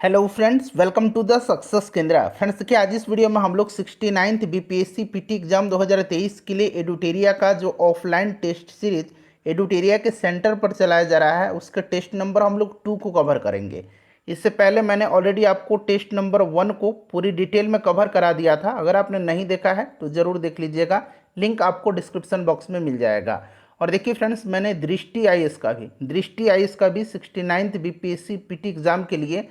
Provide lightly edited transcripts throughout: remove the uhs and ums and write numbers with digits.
Hello friends, welcome to the success केंद्र। Friends देखिए, आज इस वीडियो में हम लोग 69th बीपीएससी पीटी एग्जाम 2023 के लिए एडुटेरिया का जो ऑफलाइन टेस्ट सीरीज एडुटेरिया के सेंटर पर चलाया जा रहा है उसके टेस्ट नंबर हम लोग 2 को कवर करेंगे। इससे पहले मैंने ऑलरेडी आपको टेस्ट नंबर 1 को पूरी डिटेल में कवर करा दिया था। अगर आपने नहीं देखा है तो ज़रूर देख लीजिएगा, लिंक आपको डिस्क्रिप्शन बॉक्स में मिल जाएगा। और देखिए फ्रेंड्स, मैंने दृष्टि आईएएस का भी 69th बीपीएससी पीटी एग्जाम के लिए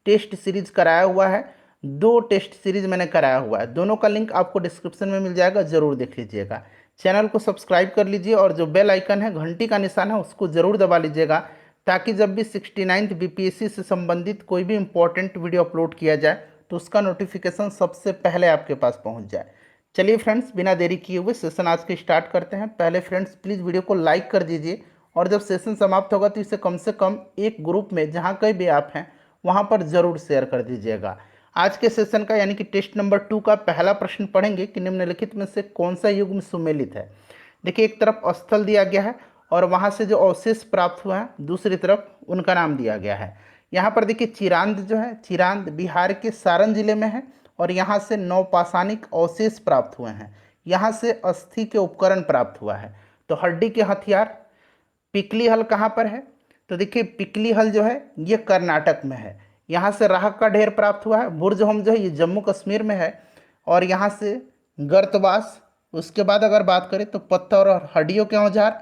टेस्ट सीरीज कराया हुआ है। 2 टेस्ट सीरीज मैंने कराया हुआ है, दोनों का लिंक आपको डिस्क्रिप्शन में मिल जाएगा, जरूर देख लीजिएगा। चैनल को सब्सक्राइब कर लीजिए और जो बेल आइकन है, घंटी का निशान है, उसको जरूर दबा लीजिएगा ताकि जब भी 69th बीपीएससी से संबंधित कोई भी इंपॉर्टेंट वीडियो अपलोड किया जाए तो उसका नोटिफिकेशन सबसे पहले आपके पास पहुंच जाए। चलिए फ्रेंड्स, बिना देरी किए हुए सेशन आज के स्टार्ट करते हैं। पहले फ्रेंड्स प्लीज़ वीडियो को लाइक कर दीजिए और जब सेशन समाप्त होगा तो इसे कम से कम एक ग्रुप में, जहाँ कहीं भी आप हैं वहाँ पर ज़रूर शेयर कर दीजिएगा। आज के सेशन का यानी कि टेस्ट नंबर 2 का पहला प्रश्न पढ़ेंगे कि निम्नलिखित में से कौन सा युग्म सुमेलित है। देखिए, एक तरफ स्थल दिया गया है और वहाँ से जो अवशेष प्राप्त हुआ है दूसरी तरफ उनका नाम दिया गया है। यहाँ पर देखिए, चिरांद जो है, चिरांद बिहार के सारण जिले में है और यहाँ से नवपाषाणिक अवशेष प्राप्त हुए हैं। यहाँ से अस्थि के उपकरण प्राप्त हुआ है। तो हड्डी के हथियार पिकली हल कहाँ पर है? तो देखिए, पिकली हल जो है ये कर्नाटक में है। यहाँ से राख का ढेर प्राप्त हुआ है। बुर्ज होम जो है ये जम्मू कश्मीर में है और यहाँ से गर्तवास। उसके बाद अगर बात करें तो पत्थर और हड्डियों के औजार,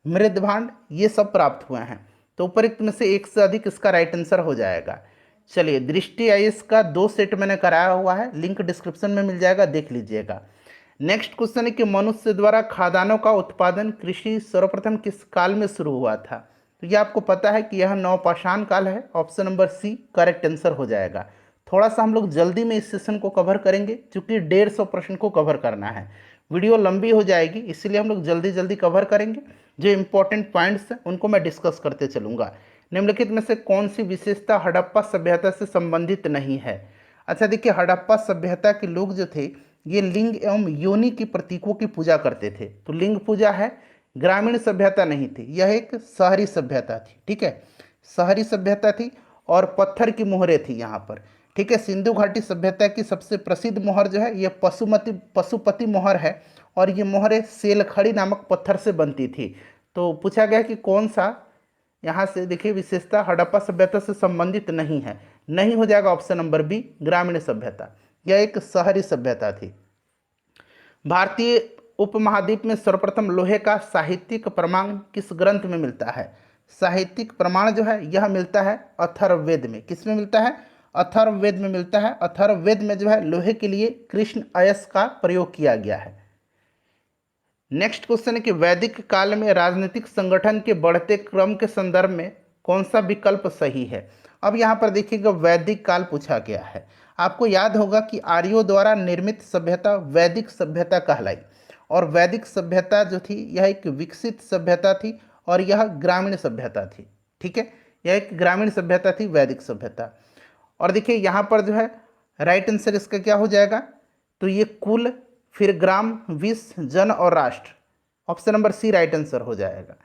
मृदभांड, ये सब प्राप्त हुए हैं। तो उपरोक्त में से एक से अधिक इसका राइट आंसर हो जाएगा। चलिए, दृष्टि आईएएस का 2 सेट मैंने कराया हुआ है, लिंक डिस्क्रिप्शन में मिल जाएगा, देख लीजिएगा। नेक्स्ट क्वेश्चन है कि मनुष्य द्वारा खाद्यान्नों का उत्पादन कृषि सर्वप्रथम किस काल में शुरू हुआ था? तो ये आपको पता है कि यह नवपाषाण काल है। Option number C correct answer हो जाएगा। थोड़ा सा हम लोग जल्दी में इस सेशन को कवर करेंगे क्योंकि 150 प्रश्न को कवर करना है। वीडियो लंबी हो जाएगी, इसीलिए हम लोग जल्दी जल्दी कवर करेंगे। जो इंपॉर्टेंट पॉइंट्स हैं उनको मैं डिस्कस करते चलूँगा। निम्नलिखित में से कौन सी विशेषता हड़प्पा सभ्यता से संबंधित नहीं है? अच्छा देखिए, हड़प्पा सभ्यता के लोग जो थे ये लिंग एवं योनि की प्रतीकों की पूजा करते थे। तो लिंग पूजा है, ग्रामीण सभ्यता नहीं थी, यह एक शहरी सभ्यता थी। ठीक है, शहरी सभ्यता थी और पत्थर की मोहरें थी यहाँ पर। ठीक है, सिंधु घाटी सभ्यता की सबसे प्रसिद्ध मोहर जो है यह पशुपति मोहर है और ये मोहरें सेलखड़ी नामक पत्थर से बनती थी। तो पूछा गया कि कौन सा यहाँ से देखिए विशेषता हड़प्पा सभ्यता से संबंधित नहीं है। नहीं हो जाएगा ऑप्शन नंबर बी, ग्रामीण सभ्यता। यह एक शहरी सभ्यता थी। भारतीय उपमहाद्वीप में सर्वप्रथम लोहे का साहित्यिक प्रमाण किस ग्रंथ में मिलता है? साहित्यिक प्रमाण जो है यह मिलता है अथर्ववेद में। किस में मिलता है? अथर्ववेद में मिलता है। अथर्ववेद में जो है लोहे के लिए कृष्ण अयस्क का प्रयोग किया गया है। नेक्स्ट क्वेश्चन है कि वैदिक काल में राजनीतिक संगठन के बढ़ते क्रम के संदर्भ में कौन सा विकल्प सही है? अब यहाँ पर देखिएगा, वैदिक काल पूछा गया है। आपको याद होगा कि आर्यों द्वारा निर्मित सभ्यता वैदिक सभ्यता कहलाई और वैदिक सभ्यता जो थी यह एक विकसित सभ्यता थी और यह ग्रामीण सभ्यता थी। ठीक है, यह एक ग्रामीण सभ्यता थी, वैदिक सभ्यता। और देखिए यहाँ पर जो है राइट आंसर इसका क्या हो जाएगा? तो ये कुल, फिर ग्राम, विश्व, जन और राष्ट्र। Option number C right answer हो जाएगा।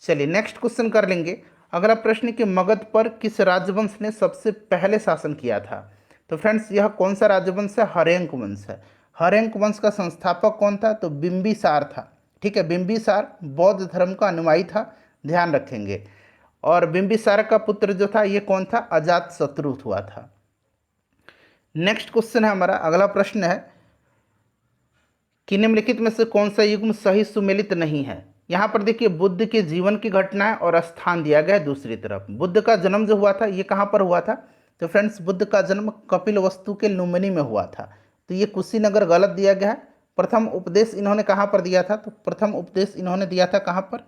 चलिए नेक्स्ट क्वेश्चन कर लेंगे। अगला प्रश्न कि मगध पर किस राजवंश ने सबसे पहले शासन किया था? तो फ्रेंड्स, यह कौन सा राजवंश है? हर्यंक वंश है। हर्यंक वंश का संस्थापक कौन था? तो बिंबिसार था। ठीक है, बिंबिसार बौद्ध धर्म का अनुयायी था, ध्यान रखेंगे। और बिंबिसार का पुत्र जो था ये कौन था? अजात शत्रु हुआ था। नेक्स्ट क्वेश्चन है हमारा, अगला प्रश्न है कि निम्नलिखित में से कौन सा युग्म सही सुमेलित नहीं है? यहाँ पर देखिए, बुद्ध के जीवन की घटनाएं और स्थान दिया गया है दूसरी तरफ। बुद्ध का जन्म जो हुआ था ये कहाँ पर हुआ था? तो फ्रेंड्स, बुद्ध का जन्म कपिलवस्तु के लुम्बिनी में हुआ था। तो ये कुशीनगर गलत दिया गया है। प्रथम उपदेश इन्होंने कहाँ पर दिया था? तो प्रथम उपदेश इन्होंने दिया था कहाँ पर?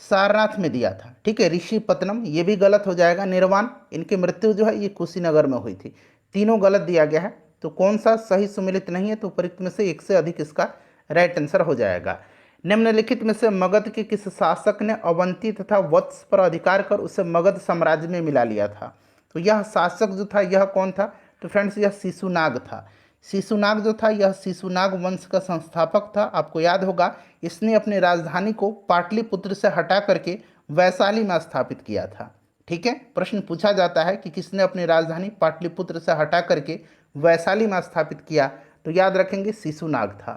सारनाथ में दिया था। ठीक है, ऋषिपत्तनम, ये भी गलत हो जाएगा। निर्वाण, इनकी मृत्यु जो है ये कुशीनगर में हुई थी। तीनों गलत दिया गया है। तो कौन सा सही सुमेलित नहीं है? तो उपरोक्त में से एक से अधिक इसका राइट आंसर हो जाएगा। निम्नलिखित में से मगध के किस शासक ने अवंती तथा वत्स पर अधिकार कर उसे मगध साम्राज्य में मिला लिया था? तो यह शासक जो था यह कौन था? तो फ्रेंड्स, यह शिशुनाग था। शिशुनाग जो था यह शिशुनाग वंश का संस्थापक था। आपको याद होगा, इसने अपनी राजधानी को पाटलिपुत्र से हटा करके वैशाली में स्थापित किया था। ठीक है, प्रश्न पूछा जाता है कि किसने अपनी राजधानी पाटलिपुत्र से हटा करके वैशाली में स्थापित किया, तो याद रखेंगे शिशुनाग था।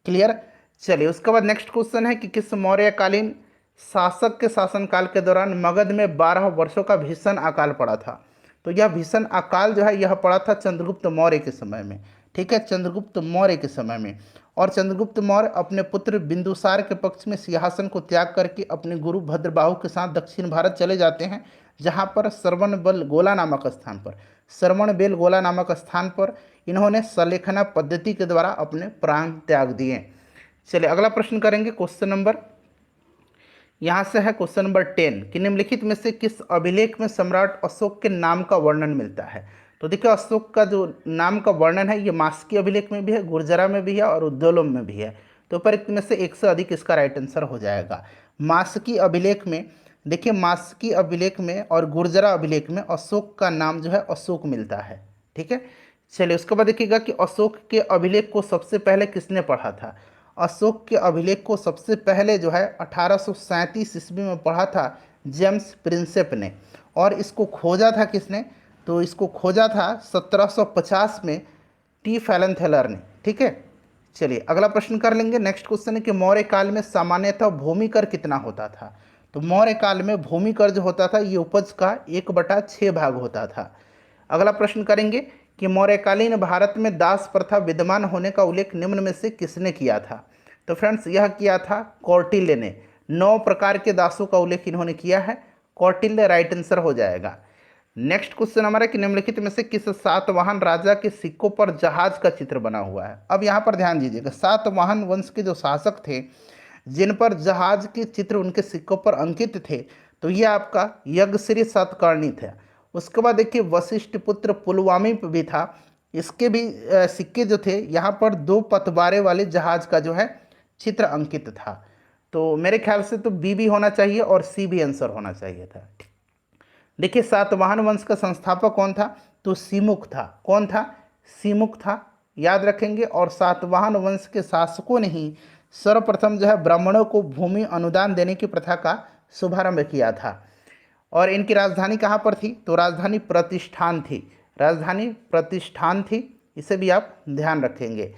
क्लियर। चलिए उसके बाद नेक्स्ट क्वेश्चन है कि किस मौर्यकालीन शासक के शासनकाल के दौरान मगध में 12 वर्षों का भीषण अकाल पड़ा था। तो यह भीषण अकाल जो है यह पड़ा था चंद्रगुप्त मौर्य के समय में। ठीक है, चंद्रगुप्त मौर्य के समय में। और चंद्रगुप्त मौर्य अपने पुत्र बिंदुसार के पक्ष में सिंहासन को त्याग करके अपने गुरु भद्रबाहु के साथ दक्षिण भारत चले जाते हैं, जहाँ पर श्रवणबेलगोला नामक स्थान पर, श्रवणबेलगोला नामक स्थान पर इन्होंने सलेखना पद्धति के द्वारा अपने प्राण त्याग दिए। चलिए अगला प्रश्न करेंगे। क्वेश्चन नंबर यहाँ से है क्वेश्चन नंबर 10 कि निम्नलिखित में से किस अभिलेख में सम्राट अशोक के नाम का वर्णन मिलता है। तो देखिए अशोक का जो नाम का वर्णन है ये मास्की अभिलेख में भी है, गुर्जरा में भी है और उद्योलम में भी है। तो उपर्युक्त में से एक से अधिक इसका राइट आंसर हो जाएगा। मास्की अभिलेख में देखिए, मास्की अभिलेख में और गुर्जरा अभिलेख में अशोक का नाम जो है अशोक मिलता है। ठीक है, चलिए उसके बाद देखिएगा कि अशोक के अभिलेख को सबसे पहले किसने पढ़ा था। अशोक के अभिलेख को सबसे पहले जो है 1837 ईस्वी में पढ़ा था जेम्स प्रिंसेप ने। और इसको खोजा था किसने, तो इसको खोजा था 1750 में टी फैलेंथेलर ने। ठीक है, चलिए अगला प्रश्न कर लेंगे। नेक्स्ट क्वेश्चन है कि मौर्य काल में सामान्यतः भूमि कर कितना होता था। तो मौर्य काल में भूमि कर जो होता था ये उपज का 1/6 भाग होता था। अगला प्रश्न करेंगे कि मौर्यकालीन भारत में दास प्रथा विद्यमान होने का उल्लेख निम्न में से किसने किया था। तो फ्रेंड्स यह किया था कौटिल्य ने। 9 प्रकार के दासों का उल्लेख इन्होंने किया है। कौटिल्य राइट आंसर हो जाएगा। नेक्स्ट क्वेश्चन हमारा कि निम्नलिखित में से किस सातवाहन राजा के सिक्कों पर जहाज का चित्र बना हुआ है। अब यहाँ पर ध्यान दीजिएगा, सातवाहन वंश के जो शासक थे जिन पर जहाज के चित्र उनके सिक्कों पर अंकित थे, तो ये आपका यज्ञश्री सातकर्णी था। उसके बाद देखिए वशिष्ठ पुत्र पुलवामी पे भी था, इसके भी सिक्के जो थे यहाँ पर 2 पतवारे वाले जहाज का जो है चित्र अंकित था। तो मेरे ख्याल से तो बी भी होना चाहिए और सी भी आंसर होना चाहिए था। देखिए सातवाहन वंश का संस्थापक कौन था, तो सीमुख था। कौन था, सीमुख था, याद रखेंगे। और सातवाहन वंश के शासकों ने ही सर्वप्रथम जो है ब्राह्मणों को भूमि अनुदान देने की प्रथा का शुभारंभ किया था। और इनकी राजधानी कहाँ पर थी, तो राजधानी प्रतिष्ठान थी। राजधानी प्रतिष्ठान थी, इसे भी आप ध्यान रखेंगे।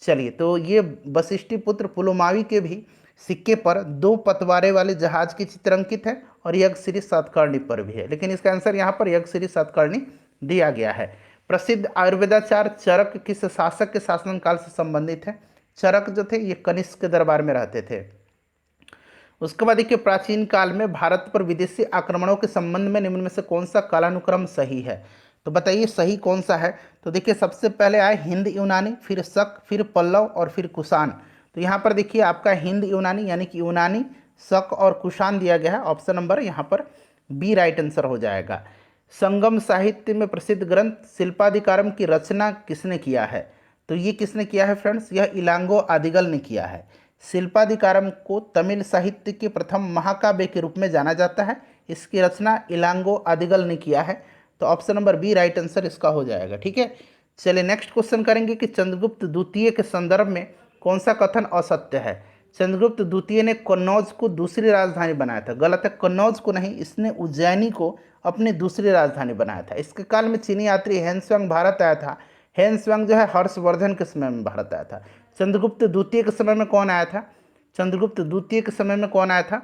चलिए तो ये वशिष्ठी पुत्र पुलमावी के भी सिक्के पर 2 पतवारे वाले जहाज की चित्र अंकित है और यज्ञश्री सातकर्णी पर भी है, लेकिन इसका आंसर यहाँ पर यज्ञश्री सातकर्णी दिया गया है। प्रसिद्ध आयुर्वेदाचार्य चरक किस शासक के शासनकाल से संबंधित है। चरक जो थे ये कनिष्क के दरबार में रहते थे। उसके बाद देखिए प्राचीन काल में भारत पर विदेशी आक्रमणों के संबंध में निम्न में से कौन सा कालानुक्रम सही है। तो बताइए सही कौन सा है। तो देखिए सबसे पहले आए हिंद यूनानी, फिर शक, फिर पल्लव और फिर कुषाण। तो यहाँ पर देखिए आपका हिंद यूनानी यानी कि यूनानी, शक और कुषाण दिया गया है। ऑप्शन नंबर यहाँ पर बी राइट आंसर हो जाएगा। संगम साहित्य में प्रसिद्ध ग्रंथ शिल्पाधिकारम की रचना किसने किया है। तो ये किसने किया है फ्रेंड्स, यह इलांगो आदिगल ने किया है। शिल्पाधिकारम को तमिल साहित्य के प्रथम महाकाव्य के रूप में जाना जाता है। इसकी रचना इलांगो आदिगल ने किया है। तो option number B right answer इसका हो जाएगा। ठीक है, चलिए नेक्स्ट क्वेश्चन करेंगे कि चंद्रगुप्त द्वितीय के संदर्भ में कौन सा कथन असत्य है। चंद्रगुप्त द्वितीय ने कन्नौज को दूसरी राजधानी बनाया था। गलत है, कन्नौज को नहीं, इसने उज्जैनी को अपनी दूसरी राजधानी बनाया था। इसके काल में चीनी यात्री हेनस्वांग भारत आया था। हेनस्वांग जो है हर्षवर्धन के समय में भारत आया था। चंद्रगुप्त द्वितीय के समय में कौन आया था, चंद्रगुप्त द्वितीय के समय में कौन आया था,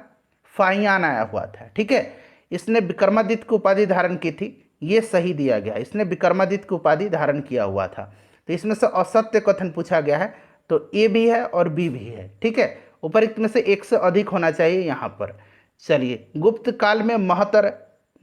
फाहियान आया हुआ था। ठीक है, इसने विक्रमादित्य की उपाधि धारण की थी, ये सही दिया गया, इसने विक्रमादित्य की उपाधि धारण किया हुआ था। तो इसमें से असत्य कथन पूछा गया है, तो ए भी है और बी भी है। ठीक है, उपरोक्त में से एक से अधिक होना चाहिए यहाँ पर। चलिए गुप्त काल में महतर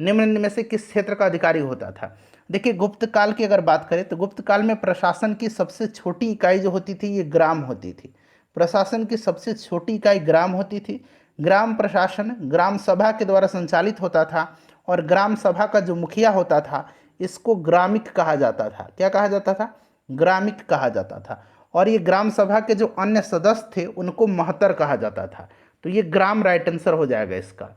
निम्न में से किस क्षेत्र का अधिकारी होता था। देखिए गुप्त काल की अगर बात करें तो गुप्त काल में प्रशासन की सबसे छोटी इकाई जो होती थी ये ग्राम होती थी। प्रशासन की सबसे छोटी इकाई ग्राम होती थी। ग्राम प्रशासन ग्राम सभा के द्वारा संचालित होता था और ग्राम सभा का जो मुखिया होता था इसको ग्रामिक कहा जाता था। क्या कहा जाता था, ग्रामिक कहा जाता था। और ये ग्राम सभा के जो अन्य सदस्य थे उनको महतर कहा जाता था। तो ये ग्राम राइट आंसर हो जाएगा इसका।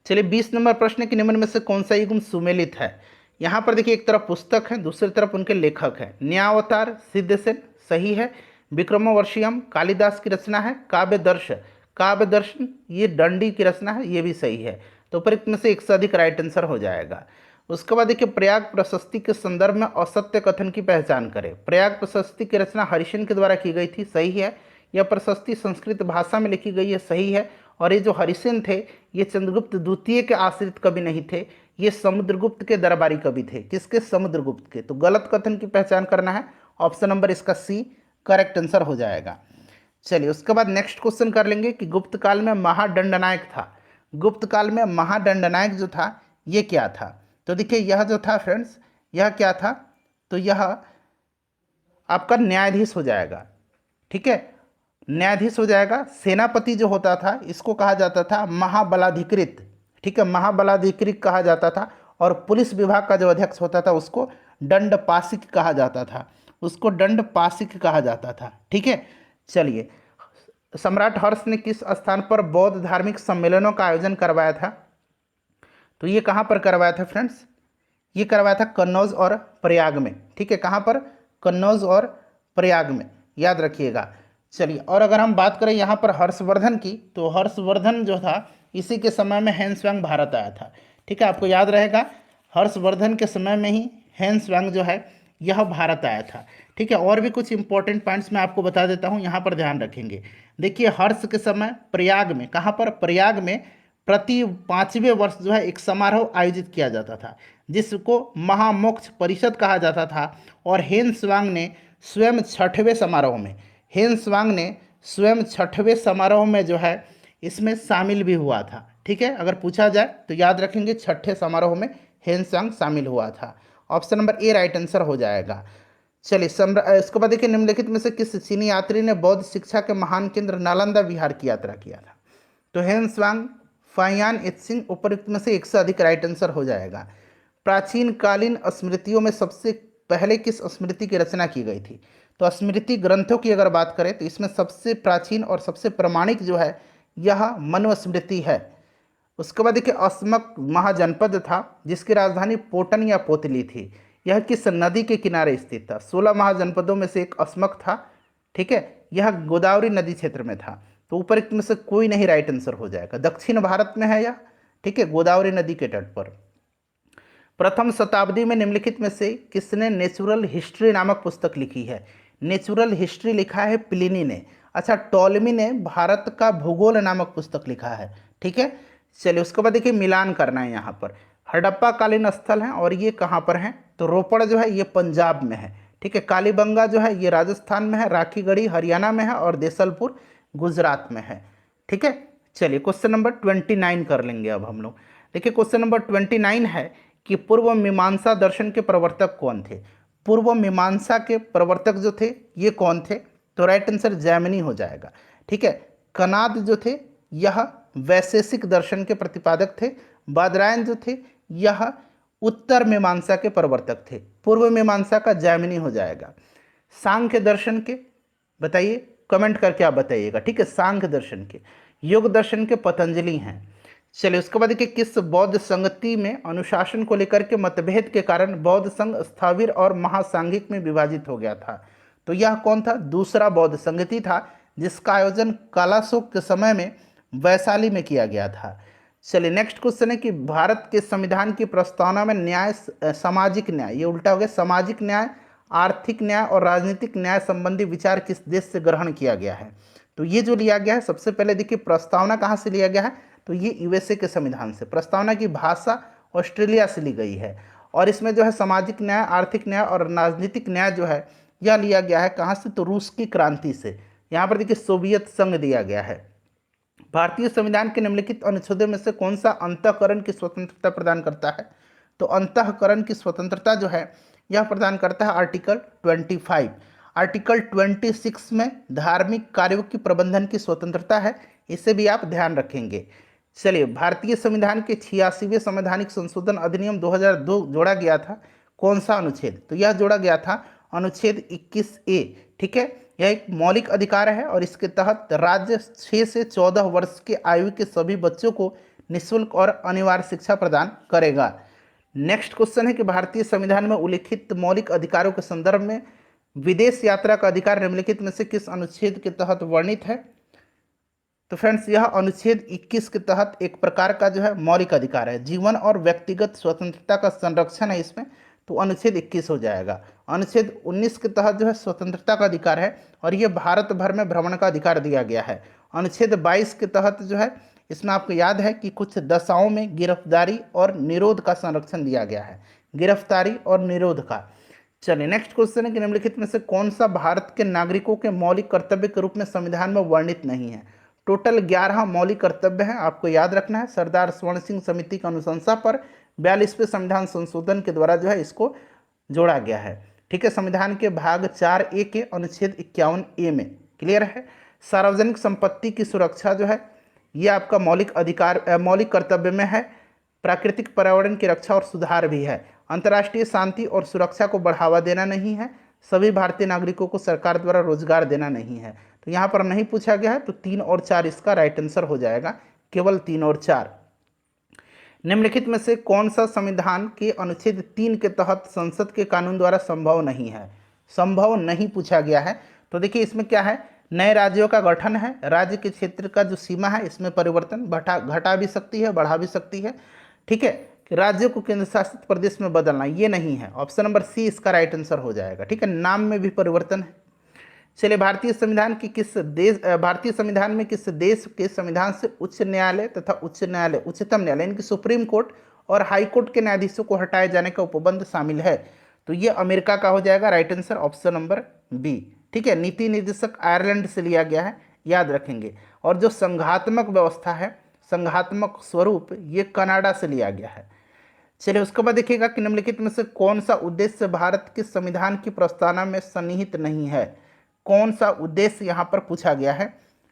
चलिए 20 नंबर प्रश्न के निम्न में से कौन सा युग्म सुमेलित है। यहाँ पर देखिए एक तरफ पुस्तक है, दूसरी तरफ उनके लेखक हैं। न्यायावतार सिद्धसेन सही है। विक्रमोर्वशीयम कालिदास की रचना है। काव्य दर्शन ये दंडी की रचना है, ये भी सही है। तो उपरोक्त में से एक से अधिक राइट आंसर हो जाएगा। उसके बाद देखिए, प्रयाग प्रशस्ति के संदर्भ में असत्य कथन की पहचान करें। प्रयाग प्रशस्ति की रचना हरिशन के द्वारा की गई थी, सही है। यह प्रशस्ति संस्कृत भाषा में लिखी गई है, सही है। और ये जो हरिशन थे ये चंद्रगुप्त द्वितीय के आश्रित कवि नहीं थे, ये समुद्रगुप्त के दरबारी कवि थे। किसके? समुद्रगुप्त के। तो गलत कथन की पहचान करना है, ऑप्शन नंबर इसका सी करेक्ट आंसर हो जाएगा। चलिए उसके बाद नेक्स्ट क्वेश्चन कर लेंगे कि गुप्त काल में महादंडनायक था। गुप्त काल में महादंडनायक जो था ये क्या था? तो देखिए यह जो था फ्रेंड्स, यह क्या था? तो यह आपका न्यायाधीश हो जाएगा, ठीक है, न्यायाधीश हो जाएगा। सेनापति जो होता था इसको कहा जाता था महाबलाधिकृत, ठीक है, महाबलाधिकृत कहा जाता था। और पुलिस विभाग का जो अध्यक्ष होता था उसको दंडपाशिक कहा जाता था, उसको दंडपाशिक कहा जाता था, ठीक है। चलिए, सम्राट हर्ष ने किस स्थान पर बौद्ध धार्मिक सम्मेलनों का आयोजन करवाया था? तो ये कहाँ पर करवाया था फ्रेंड्स? ये करवाया था कन्नौज और प्रयाग में, ठीक है। कहाँ पर? कन्नौज और प्रयाग में, याद रखिएगा। चलिए, और अगर हम बात करें यहाँ पर हर्षवर्धन की, तो हर्षवर्धन जो था इसी के समय में हैंसवांग भारत आया था, ठीक है। आपको याद रहेगा हर्षवर्धन के समय में ही हैंसवांग जो है यह भारत आया था, ठीक है। और भी कुछ इंपॉर्टेंट पॉइंट्स मैं आपको बता देता हूँ, यहाँ पर ध्यान रखेंगे। देखिए, हर्ष के समय प्रयाग में, कहाँ पर? प्रयाग में प्रति 5वें वर्ष जो है एक समारोह आयोजित किया जाता था जिसको महामोक्ष परिषद कहा जाता था। और हेनस्वांग ने स्वयं 6वें समारोह में, हेनस्वांग ने स्वयं 6वें समारोह में जो है इसमें शामिल भी हुआ था, ठीक है। अगर पूछा जाए तो याद रखेंगे 6ठे समारोह में हेनस्वांग शामिल हुआ था। Option number A right answer हो जाएगा। चलिए, इसके बाद देखिए, निम्नलिखित में से किस चीनी यात्री ने बौद्ध शिक्षा के महान केंद्र नालंदा विहार की यात्रा किया था? तो हेनस्वांग, फाइयान इत्सिंग, उपरोक्त में से एक से अधिक राइट आंसर हो जाएगा। प्राचीन कालीन स्मृतियों में सबसे पहले किस स्मृति की रचना की गई थी? तो स्मृति ग्रंथों की अगर बात करें तो इसमें सबसे प्राचीन और सबसे प्रमाणिक जो है यह मनुस्मृति है। उसके बाद देखिए, अस्मक महाजनपद था जिसकी राजधानी पोटन या पोतली थी, यह किस नदी के किनारे स्थित था? 16 महाजनपदों में से एक अस्मक था, ठीक है, यह गोदावरी नदी क्षेत्र में था। तो ऊपर में से कोई नहीं राइट आंसर हो जाएगा। दक्षिण भारत में है यह, ठीक है, गोदावरी नदी के तट पर। प्रथम शताब्दी में निम्नलिखित में से किसने नेचुरल हिस्ट्री नामक पुस्तक लिखी है? नेचुरल हिस्ट्री लिखा है प्लिनी ने। अच्छा, टॉलमी ने भारत का भूगोल नामक पुस्तक लिखा है, ठीक है। चलिए, उसके बाद देखिए मिलान करना है यहाँ पर। हड़प्पा कालीन स्थल हैं और ये कहाँ पर हैं? तो रोपड़ जो है ये पंजाब में है, ठीक है। कालीबंगा जो है ये राजस्थान में है, राखीगढ़ी हरियाणा में है और देसलपुर गुजरात में है, ठीक है। चलिए, क्वेश्चन नंबर 29 कर लेंगे अब हम लोग। देखिए, क्वेश्चन नंबर 29 है कि पूर्व मीमांसा दर्शन के प्रवर्तक कौन थे? पूर्व मीमांसा के प्रवर्तक जो थे ये कौन थे? तो राइट आंसर जैमिनी हो जाएगा, ठीक है। कनाद जो थे यह वैशेषिक दर्शन के प्रतिपादक थे। बादरायन जो थे यह उत्तर मीमांसा के प्रवर्तक थे। पूर्व मीमांसा का जैमिनी हो जाएगा। सांख्य दर्शन के बताइए, कमेंट करके आप बताइएगा, ठीक है। सांख्य दर्शन के, योग दर्शन के पतंजलि हैं। चलिए, उसके बाद देखिए, किस बौद्ध संगति में अनुशासन को लेकर के मतभेद के कारण बौद्ध संघ स्थाविर और महासांघिक में विभाजित हो गया था? तो यह कौन था? दूसरा बौद्ध संगति था जिसका आयोजन कालाशोक के समय में वैशाली में किया गया था। चलिए, नेक्स्ट क्वेश्चन है कि भारत के संविधान की प्रस्तावना में न्याय, सामाजिक न्याय, ये उल्टा हो गया, सामाजिक न्याय, आर्थिक न्याय और राजनीतिक न्याय संबंधी विचार किस देश से ग्रहण किया गया है? तो ये जो लिया गया है, सबसे पहले देखिए प्रस्तावना कहाँ से लिया गया है? तो ये यूएसए के संविधान से। प्रस्तावना की भाषा ऑस्ट्रेलिया से ली गई है। और इसमें जो है सामाजिक न्याय, आर्थिक न्याय और राजनीतिक न्याय जो है यह लिया गया है कहाँ से? तो रूस की क्रांति से। यहाँ पर देखिए सोवियत संघ दिया गया है। भारतीय संविधान के निम्नलिखित अनुच्छेदों में से कौन सा अंतःकरण की स्वतंत्रता प्रदान करता है? तो अंतःकरण की स्वतंत्रता जो है यह प्रदान करता है आर्टिकल 25। आर्टिकल 26 में धार्मिक कार्यों की प्रबंधन की स्वतंत्रता है, इसे भी आप ध्यान रखेंगे। चलिए, भारतीय संविधान के 86वें संवैधानिक संशोधन अधिनियम 2002 जोड़ा गया था, कौन सा अनुच्छेद? तो यह जोड़ा गया था अनुच्छेद 21A, ठीक है। यह एक मौलिक अधिकार है और इसके तहत राज्य 6 से 14 वर्ष के आयु के सभी बच्चों को निःशुल्क और अनिवार्य शिक्षा प्रदान करेगा। नेक्स्ट क्वेश्चन है कि भारतीय संविधान में उल्लिखित मौलिक अधिकारों के संदर्भ में विदेश यात्रा का अधिकार निम्नलिखित में से किस अनुच्छेद के तहत वर्णित है? तो फ्रेंड्स यह अनुच्छेद 21 के तहत एक प्रकार का जो है मौलिक अधिकार है, जीवन और व्यक्तिगत स्वतंत्रता का संरक्षण है इसमें, तो अनुच्छेद 21 हो जाएगा। अनुच्छेद 19 के तहत जो है स्वतंत्रता का अधिकार है और ये भारत भर में भ्रमण का अधिकार दिया गया है। अनुच्छेद 22 के तहत जो है इसमें आपको याद है कि कुछ दशाओं में गिरफ्तारी और निरोध का संरक्षण दिया गया है, गिरफ्तारी और निरोध का। चलिए नेक्स्ट क्वेश्चन है कि निम्नलिखित में से कौन सा भारत के नागरिकों के मौलिक कर्तव्य के रूप में संविधान में वर्णित नहीं है। टोटल 11 मौलिक कर्तव्य हैं, आपको याद रखना है। सरदार स्वर्ण सिंह समिति की अनुशंसा पर 42वें संविधान संशोधन के द्वारा जो है इसको जोड़ा गया है। ठीक है, संविधान के भाग 4A के अनुच्छेद 51A में क्लियर है। सार्वजनिक संपत्ति की सुरक्षा जो है ये आपका मौलिक अधिकार मौलिक कर्तव्य में है। प्राकृतिक पर्यावरण की रक्षा और सुधार भी है। अंतर्राष्ट्रीय शांति और सुरक्षा को बढ़ावा देना नहीं है। सभी भारतीय नागरिकों को सरकार द्वारा रोजगार देना नहीं है। तो यहाँ पर नहीं पूछा गया है, तो 3 और 4 इसका राइट आंसर हो जाएगा, केवल 3 और 4। निम्नलिखित में से कौन सा संविधान के अनुच्छेद 3 के तहत संसद के कानून द्वारा संभव नहीं है। संभव नहीं पूछा गया है, तो देखिए इसमें क्या है, नए राज्यों का गठन है, राज्य के क्षेत्र का जो सीमा है इसमें परिवर्तन घटा भी सकती है, बढ़ा भी सकती है। ठीक है, कि राज्यों को केंद्र शासित प्रदेश में बदलना, ये नहीं है। ऑप्शन नंबर सी इसका राइट आंसर हो जाएगा। ठीक है, नाम में भी परिवर्तन है। चलिए भारतीय संविधान में किस देश के संविधान से उच्च न्यायालय तथा उच्चतम न्यायालय यानी कि सुप्रीम कोर्ट और हाई कोर्ट के न्यायाधीशों को हटाए जाने का उपबंध शामिल है। तो ये अमेरिका का हो जाएगा, right answer option number B. ठीक है, नीति निर्देशक आयरलैंड से लिया गया है, याद रखेंगे। और जो संघात्मक व्यवस्था है, संघात्मक स्वरूप, ये कनाडा से लिया गया है। चलिए उसके बाद देखिएगा कि निम्नलिखित में से कौन सा उद्देश्य भारत के संविधान की प्रस्तावना में सन्निहित नहीं है। कौन सा उद्देश्य यहाँ पर पूछा गया है,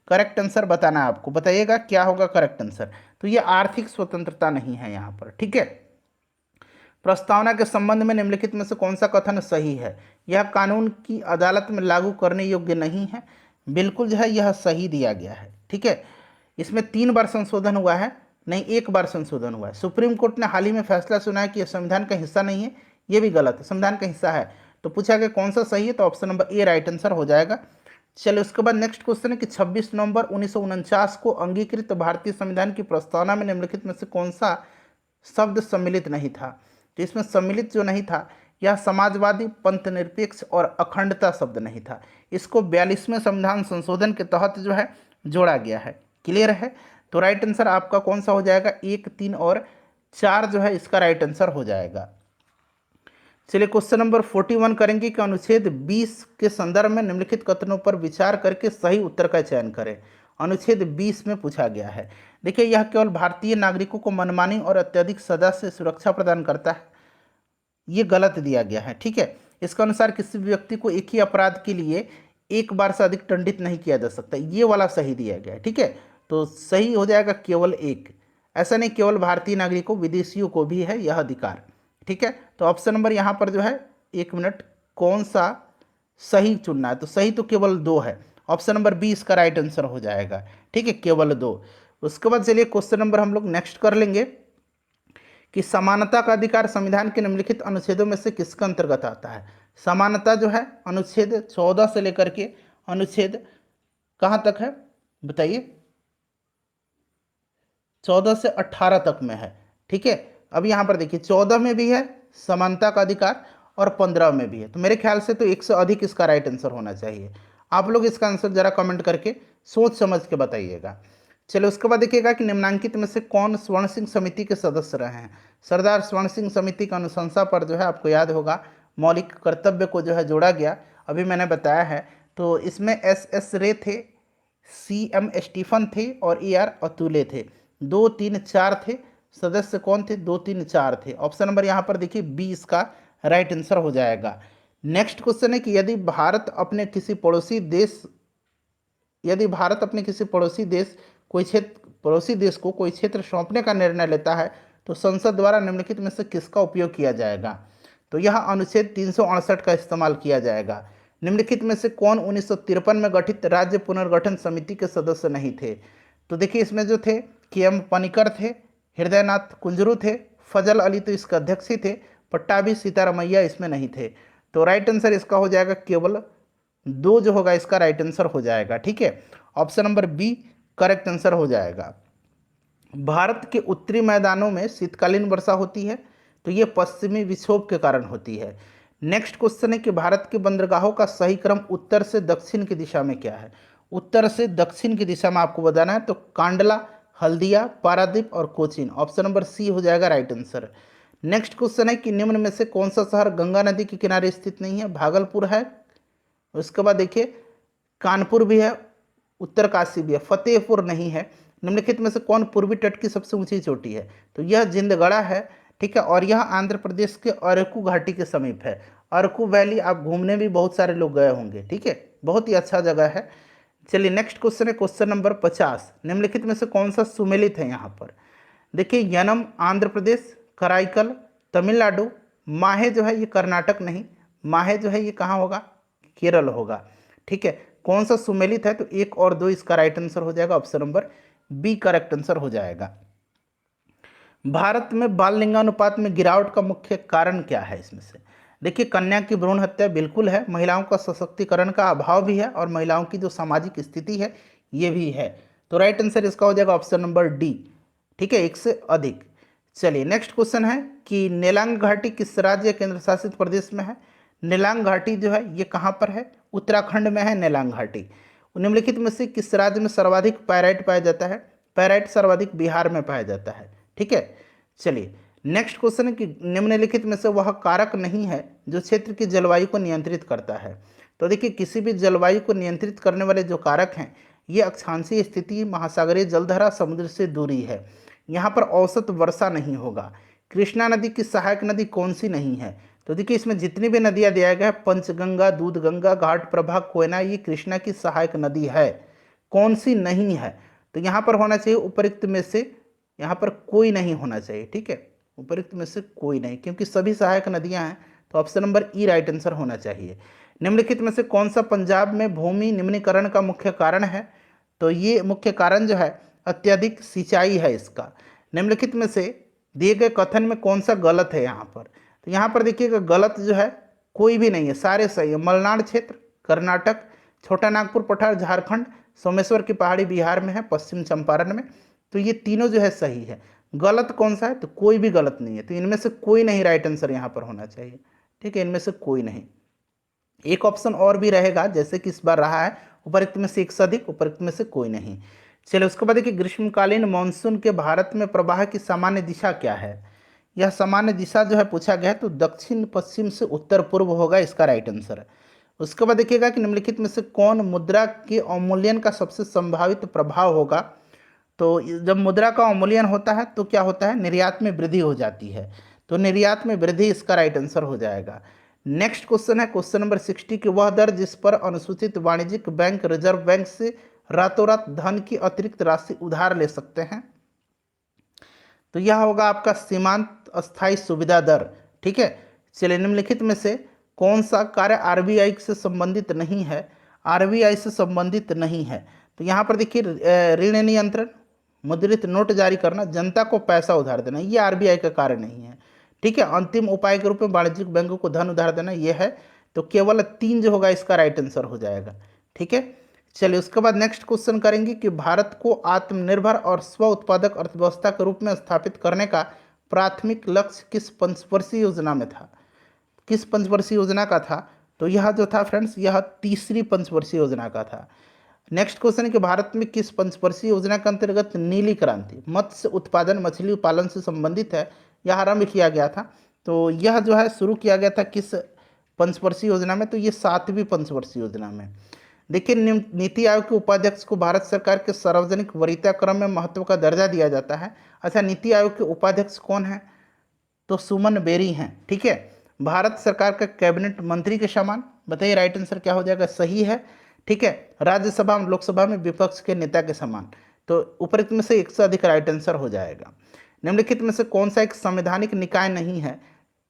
करेक्ट आंसर बताना है आपको, बताइएगा क्या होगा करेक्ट आंसर। तो ये आर्थिक स्वतंत्रता नहीं है यहाँ पर। ठीक है, प्रस्तावना के संबंध में निम्नलिखित में से कौन सा कथन सही है। यह कानून की अदालत में लागू करने योग्य नहीं है, बिल्कुल जो है यह सही दिया गया है। ठीक है, इसमें 3 बार संशोधन हुआ है, नहीं 1 बार संशोधन हुआ है। सुप्रीम कोर्ट ने हाल ही में फैसला सुनाया कि यह संविधान का हिस्सा नहीं है, ये भी गलत है, संविधान का हिस्सा है। तो पूछा गया कौन सा सही है, तो option number A right answer हो जाएगा। चलिए उसके बाद नेक्स्ट क्वेश्चन है कि 26 नवंबर 1949 को अंगीकृत भारतीय संविधान की प्रस्तावना में निम्नलिखित में से कौन सा शब्द सम्मिलित नहीं था। तो इसमें सम्मिलित जो नहीं था, यह समाजवादी, पंथ निरपेक्ष और अखंडता शब्द नहीं था। इसको 42वें संविधान संशोधन के तहत जो है जोड़ा गया है। क्लियर है, तो राइट आंसर आपका कौन सा हो जाएगा, 1, 3 और 4 जो है इसका राइट आंसर हो जाएगा। चलिए क्वेश्चन नंबर 41 करेंगे कि अनुच्छेद 20 के संदर्भ में निम्नलिखित कथनों पर विचार करके सही उत्तर का चयन करें। अनुच्छेद 20 में पूछा गया है, देखिए यह केवल भारतीय नागरिकों को मनमानी और अत्यधिक सजा से सुरक्षा प्रदान करता है, ये गलत दिया गया है। ठीक है, इसके अनुसार किसी भी व्यक्ति को एक ही अपराध के लिए 1 बार से अधिक दंडित नहीं किया जा सकता, ये वाला सही दिया गया है। ठीक है, तो सही हो जाएगा केवल 1, ऐसा नहीं केवल भारतीय नागरिकों, विदेशियों को भी है यह अधिकार। ठीक है, तो ऑप्शन नंबर यहाँ पर जो है 1 मिनट कौन सा सही चुनना है, तो सही तो केवल 2 है, ऑप्शन नंबर बी इसका राइट आंसर हो जाएगा। ठीक है, केवल 2। उसके बाद चलिए क्वेश्चन नंबर हम लोग नेक्स्ट कर लेंगे कि समानता का अधिकार संविधान के निम्नलिखित अनुच्छेदों में से किसके अंतर्गत आता है। समानता जो है अनुच्छेद 14 से लेकर के अनुच्छेद कहाँ तक है बताइए, 14 से 18 तक में है। ठीक है, अब यहाँ पर देखिए 14 में भी है समानता का अधिकार और 15 में भी है, तो मेरे ख्याल से तो 1 से अधिक इसका राइट आंसर होना चाहिए। आप लोग इसका आंसर जरा कमेंट करके सोच समझ के बताइएगा। चलिए उसके बाद देखिएगा कि निम्नांकित में से कौन स्वर्ण सिंह समिति के सदस्य रहे हैं। सरदार स्वर्ण सिंह समिति की अनुशंसा पर जो है आपको याद होगा मौलिक कर्तव्य को जो है जोड़ा गया, अभी मैंने बताया है। तो इसमें एस रे थे, CM स्टीफन थे और AR अतुले थे। 2, 3, 4 थे सदस्य, कौन थे, 2, 3, 4 थे। ऑप्शन नंबर यहाँ पर देखिए बी इसका राइट आंसर हो जाएगा। नेक्स्ट क्वेश्चन है कि यदि भारत अपने किसी पड़ोसी देश को कोई क्षेत्र सौंपने का निर्णय लेता है तो संसद द्वारा निम्नलिखित में से किसका उपयोग किया जाएगा। तो यह अनुच्छेद 368 का इस्तेमाल किया जाएगा। निम्नलिखित में से कौन 1953 में गठित राज्य पुनर्गठन समिति के सदस्य नहीं थे। तो देखिए इसमें जो थे KM पनिकर थे, हृदयनाथ कुंजरू थे, फजल अली तो इसके अध्यक्ष ही थे, पट्टाभी सीतारामैया इसमें नहीं थे। तो राइट आंसर इसका हो जाएगा केवल 2 जो होगा इसका राइट आंसर हो जाएगा। ठीक है, option number B correct answer हो जाएगा। भारत के उत्तरी मैदानों में शीतकालीन वर्षा होती है, तो ये पश्चिमी विक्षोभ के कारण होती है। नेक्स्ट क्वेश्चन है कि भारत के बंदरगाहों का सही क्रम उत्तर से दक्षिण की दिशा में क्या है। उत्तर से दक्षिण की दिशा में आपको बताना है, तो कांडला, हल्दिया, पारादीप और कोचीन। ऑप्शन नंबर सी हो जाएगा राइट आंसर। नेक्स्ट क्वेश्चन है कि निम्न में से कौन सा शहर गंगा नदी के किनारे स्थित नहीं है। भागलपुर है, उसके बाद देखिए कानपुर भी है, उत्तरकाशी भी है, फतेहपुर नहीं है। निम्नलिखित में से कौन पूर्वी तट की सबसे ऊंची चोटी है, तो यह जिंदगड़ा है, ठीक है, और यह आंध्र प्रदेश के अरकू घाटी के समीप है। अरकू वैली आप घूमने भी बहुत सारे लोग गए होंगे, ठीक है, बहुत ही अच्छा जगह है। चलिए नेक्स्ट क्वेश्चन है क्वेश्चन नंबर 50। निम्नलिखित में से कौन सा सुमेलित है यहाँ पर। देखिए यनम आंध्र प्रदेश, कराईकल तमिलनाडु, माहे जो है ये कर्नाटक नहीं, माहे जो है ये कहाँ होगा, केरल होगा, ठीक है। कौन सा सुमेलित है, तो 1 और 2 इसका राइट आंसर हो जाएगा। Option number B correct answer हो जाएगा। भारत में बाल लिंगानुपात में गिरावट का मुख्य कारण क्या है इसमें से। देखिए कन्या की भ्रूण हत्या बिल्कुल है, महिलाओं का सशक्तिकरण का अभाव भी है, और महिलाओं की जो सामाजिक स्थिति है ये भी है। तो राइट आंसर इसका हो जाएगा ऑप्शन नंबर डी, ठीक है, 1 से अधिक। चलिए नेक्स्ट क्वेश्चन है कि नेलांग घाटी किस राज्य केंद्र शासित प्रदेश में है। नेलांग घाटी जो है ये कहाँ पर है, उत्तराखंड में है नेलांग घाटी। निम्नलिखित में से किस राज्य में सर्वाधिक पैराइट पाया जाता है। पैराइट सर्वाधिक बिहार में पाया जाता है, ठीक है। चलिए नेक्स्ट क्वेश्चन है कि निम्नलिखित में से वह कारक नहीं है जो क्षेत्र की जलवायु को नियंत्रित करता है। तो देखिए किसी भी जलवायु को नियंत्रित करने वाले जो कारक हैं ये अक्षांशीय स्थिति, महासागरीय जलधारा, समुद्र से दूरी है। यहाँ पर औसत वर्षा नहीं होगा। कृष्णा नदी की सहायक नदी कौन सी नहीं है, तो देखिए इसमें जितनी भी नदियाँ दिया गया है, पंचगंगा, दूधगंगा, घाट प्रभा, कोयना, ये कृष्णा की सहायक नदी है। कौन सी नहीं है, तो यहाँ पर होना चाहिए उपयुक्त में से, यहाँ पर कोई नहीं होना चाहिए, ठीक है, उपयुक्त में से कोई नहीं, क्योंकि सभी सहायक नदियाँ हैं। तो ऑप्शन नंबर ई राइट आंसर होना चाहिए। निम्नलिखित में से कौन सा पंजाब में भूमि निम्नीकरण का मुख्य कारण है, तो ये मुख्य कारण जो है अत्यधिक सिंचाई है इसका। निम्नलिखित में से दिए गए कथन में कौन सा गलत है यहाँ पर, तो यहाँ पर देखिएगा गलत जो है कोई भी नहीं है, सारे सही है। मलनाड क्षेत्र कर्नाटक, छोटा नागपुर पठार झारखंड, सोमेश्वर की पहाड़ी बिहार में है, पश्चिम चंपारण में, तो ये तीनों जो है सही है। गलत कौन सा है, तो कोई भी गलत नहीं है, तो इनमें से कोई नहीं राइट आंसर यहाँ पर होना चाहिए, ठीक है, इनमें से कोई नहीं। एक ऑप्शन और भी रहेगा जैसे कि इस बार रहा है, उपरोक्त में से 1 से अधिक, उपरोक्त में से कोई नहीं। चलिए उसके बाद देखिए ग्रीष्मकालीन मानसून के भारत में प्रवाह की सामान्य दिशा क्या है। यह सामान्य दिशा जो है पूछा गया है, तो दक्षिण पश्चिम से उत्तर पूर्व होगा इसका राइट आंसर है। उसके बाद देखिएगा कि निम्नलिखित में से कौन मुद्रा के अवमूल्यन का सबसे संभावित प्रभाव होगा। तो जब मुद्रा का अवमूल्यन होता है तो क्या होता है, निर्यात में वृद्धि हो जाती है, तो निर्यात में वृद्धि इसका राइट आंसर हो जाएगा। नेक्स्ट क्वेश्चन है क्वेश्चन नंबर 60 की वह दर जिस पर अनुसूचित वाणिज्यिक बैंक रिजर्व बैंक से रातों रात धन की अतिरिक्त राशि उधार ले सकते हैं, तो यह होगा आपका सीमांत अस्थायी सुविधा दर, ठीक है। चलिए निम्नलिखित में से कौन सा कार्य आरबीआई से संबंधित नहीं है, आरबीआई से संबंधित नहीं है, तो यहाँ पर देखिए ऋण नियंत्रण, मुद्रित नोट जारी करना, जनता को पैसा उधार देना, ये आरबीआई का कार्य नहीं है, ठीक है। अंतिम उपाय के रूप में वाणिज्यिक बैंकों को धन उधार देना ये है, तो केवल 3 जो होगा इसका राइट आंसर हो जाएगा, ठीक है। चलिए उसके बाद नेक्स्ट क्वेश्चन करेंगे कि भारत को आत्मनिर्भर और स्व उत्पादक अर्थव्यवस्था के रूप में स्थापित करने का प्राथमिक लक्ष्य किस पंचवर्षीय योजना में था, किस पंचवर्षीय योजना का था, तो यह जो था फ्रेंड्स यह तीसरी पंचवर्षीय योजना का था। नेक्स्ट क्वेश्चन है कि भारत में किस पंचवर्षीय योजना के अंतर्गत नीली क्रांति मत्स्य उत्पादन मछली पालन से संबंधित है, यह आरंभ किया गया था, तो यह जो है शुरू किया गया था किस पंचवर्षीय योजना में, तो ये 7वीं पंचवर्षीय योजना में। देखिए नीति आयोग के उपाध्यक्ष को भारत सरकार के सार्वजनिक वरीयता क्रम में महत्व का दर्जा दिया जाता है। अच्छा नीति आयोग के उपाध्यक्ष कौन है, तो सुमन बेरी हैं, ठीक है। भारत सरकार का कैबिनेट मंत्री के समान, बताइए राइट आंसर क्या हो जाएगा, सही है, ठीक है। राज्यसभा लोकसभा में विपक्ष के नेता के समान, तो उपरोक्त में से 1 से अधिक राइट आंसर हो जाएगा। निम्नलिखित में से कौन सा एक संवैधानिक निकाय नहीं है,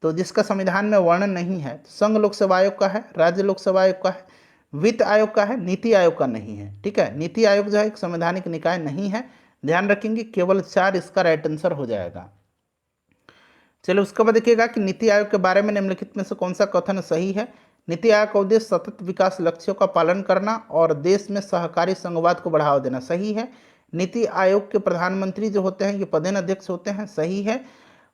तो जिसका संविधान में वर्णन नहीं है, संघ लोक सेवा आयोग का है, राज्य लोक सेवा आयोग का है, वित्त आयोग का है, नीति आयोग का नहीं है, ठीक है। नीति आयोग जो है एक संवैधानिक निकाय नहीं है, ध्यान रखेंगे, केवल 4 इसका राइट आंसर हो जाएगा। चलिए उसके बाद देखिएगा कि नीति आयोग के बारे में निम्नलिखित में से कौन सा कथन सही है। नीति आयोग का उद्देश्य सतत विकास लक्ष्यों का पालन करना और देश में सहकारी संघवाद को बढ़ावा देना, सही है। नीति आयोग के प्रधानमंत्री जो होते हैं ये पदेन अध्यक्ष होते हैं, सही है।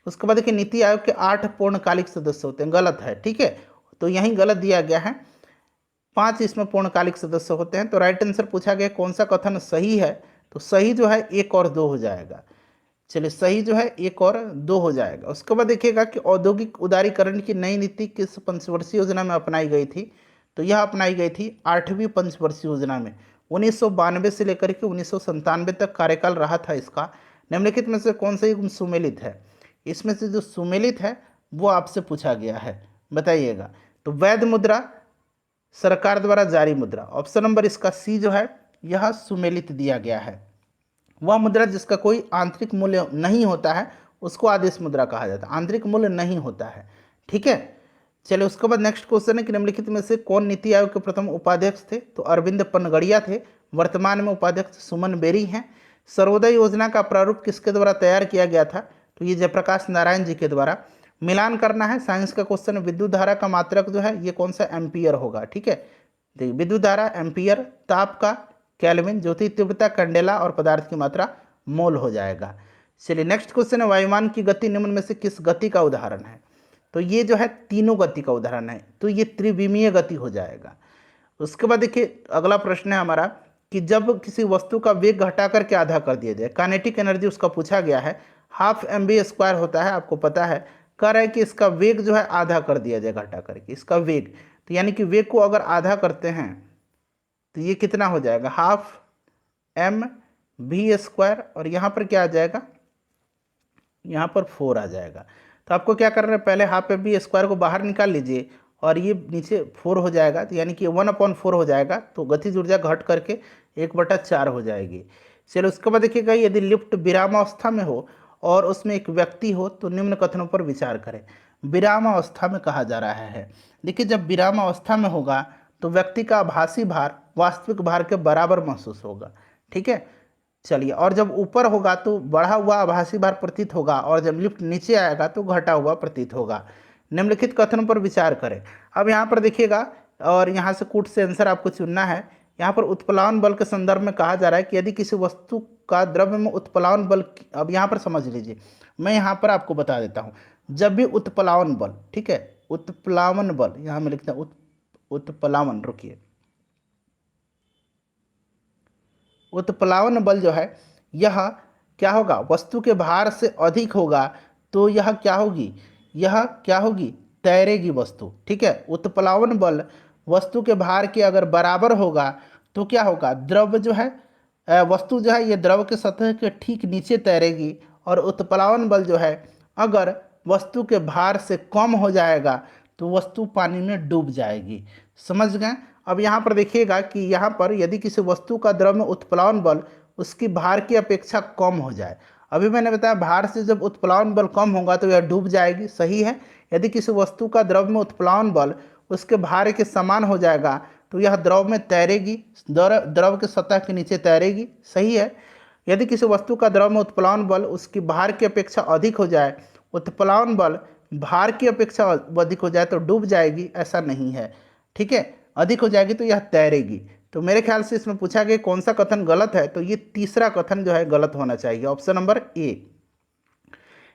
उसके बाद देखिए नीति आयोग के 8 पूर्णकालिक सदस्य होते हैं, गलत है, ठीक है, तो यहीं गलत दिया गया है, 5 इसमें पूर्णकालिक सदस्य होते हैं। तो राइट आंसर पूछा गया कौन सा कथन सही है, तो सही जो है 1 और 2 हो जाएगा। चलिए सही जो है 1 और 2 हो जाएगा। उसके बाद देखिएगा कि औद्योगिक उदारीकरण की नई नीति किस पंचवर्षीय योजना में अपनाई गई थी, तो यह अपनाई गई थी 8वीं पंचवर्षीय योजना में। 1992 से लेकर के 1997 तक कार्यकाल रहा था इसका। निम्नलिखित में से कौन सा युग्म सुमेलित है, इसमें से जो सुमेलित है वो आपसे पूछा गया है, बताइएगा। तो वैध मुद्रा, सरकार द्वारा जारी मुद्रा, ऑप्शन नंबर इसका सी जो है यह सुमेलित दिया गया है। वह मुद्रा जिसका कोई आंतरिक मूल्य नहीं होता है उसको आदेश मुद्रा कहा जाता है, आंतरिक मूल्य नहीं होता है, ठीक है। चलिए उसके बाद नेक्स्ट क्वेश्चन है कि निम्नलिखित में से कौन नीति आयोग के प्रथम उपाध्यक्ष थे, तो अरविंद पनगड़िया थे, वर्तमान में उपाध्यक्ष सुमन बेरी हैं। सर्वोदय योजना का प्रारूप किसके द्वारा तैयार किया गया था, तो ये जयप्रकाश नारायण जी के द्वारा। मिलान करना है, साइंस का क्वेश्चन, विद्युत धारा का मात्रक जो है ये कौन सा, एम्पियर होगा, ठीक है। देखिए विद्युत धारा एम्पियर, ताप का केल्विन, ज्योति तीव्रता कैंडेला और पदार्थ की मात्रा मोल हो जाएगा। चलिए नेक्स्ट क्वेश्चन है वायुमान की गति निम्न में से किस गति का उदाहरण है, तो ये जो है तीनों गति का उदाहरण है, तो ये त्रिविमीय गति हो जाएगा। उसके बाद देखिए अगला प्रश्न है हमारा कि जब किसी वस्तु का वेग घटा करके आधा कर दिया जाए, काइनेटिक एनर्जी उसका पूछा गया है, हाफ mv² होता है, आपको पता है। कह रहा है कि इसका वेग जो है आधा कर दिया जाए घटा करके, इसका वेग, तो यानी कि वेग को अगर आधा करते हैं तो ये कितना हो जाएगा, हाफ mv², और यहाँ पर क्या आ जाएगा, यहाँ पर 4 आ जाएगा। तो आपको क्या करना है, पहले हाफ mv² को बाहर निकाल लीजिए और ये नीचे 4 हो जाएगा, तो यानी कि 1/4 हो जाएगा, तो गतिज ऊर्जा घट करके 1/4 हो जाएगी। चलो उसके बाद देखिएगा यदि लिफ्ट विरामावस्था में हो और उसमें एक व्यक्ति हो तो निम्न कथनों पर विचार करें। विरामावस्था में कहा जा रहा है, देखिए जब विरामावस्था में होगा तो व्यक्ति का आभासी भार वास्तविक भार के बराबर महसूस होगा, ठीक है। चलिए, और जब ऊपर होगा तो बढ़ा हुआ आभासी भार प्रतीत होगा, और जब लिफ्ट नीचे आएगा तो घटा हुआ प्रतीत होगा। निम्नलिखित कथनों पर विचार करें। अब यहाँ पर देखिएगा, और यहाँ से कूट से आंसर आपको चुनना है। यहाँ पर उत्प्लावन बल के संदर्भ में कहा जा रहा है कि यदि किसी वस्तु का द्रव्य में उत्प्लावन बल, अब यहाँ पर समझ लीजिए, मैं यहाँ पर आपको बता देता हूँ, जब भी उत्प्लावन बल, ठीक है, उत्प्लावन बल, यहाँ में लिखता हूँ उत्प्लावन, रुकिए, उत्प्लावन बल जो है यह क्या होगा, वस्तु के भार से अधिक होगा, तो यह क्या होगी, यह क्या होगी, तैरेगी वस्तु, ठीक है। उत्प्लावन बल वस्तु के भार के अगर बराबर होगा तो क्या होगा, द्रव जो है वस्तु जो है ये द्रव के सतह के ठीक नीचे तैरेगी, और उत्प्लावन बल जो है अगर वस्तु के भार से कम हो जाएगा तो वस्तु पानी में डूब जाएगी, समझ गए। अब यहाँ पर देखिएगा कि यहाँ पर यदि किसी वस्तु का द्रव में उत्प्लावन बल उसकी भार की अपेक्षा कम हो जाए, अभी मैंने बताया भार से जब उत्प्लावन बल कम होगा तो यह डूब जाएगी, सही है। यदि किसी वस्तु का द्रव में उत्प्लावन बल उसके भार के समान हो जाएगा तो यह द्रव में तैरेगी, द्रव के सतह के नीचे तैरेगी, सही है। यदि किसी वस्तु का द्रव में उत्प्लावन बल उसकी भार की अपेक्षा अधिक हो जाए, उत्प्लावन बल भार की अपेक्षा अधिक हो जाए तो डूब जाएगी, ऐसा नहीं है, ठीक है। अधिक हो जाएगी तो यह तैरेगी। तो मेरे ख्याल से इसमें पूछा गया कौन सा कथन गलत है, तो ये तीसरा कथन जो है गलत होना चाहिए, ऑप्शन नंबर ए।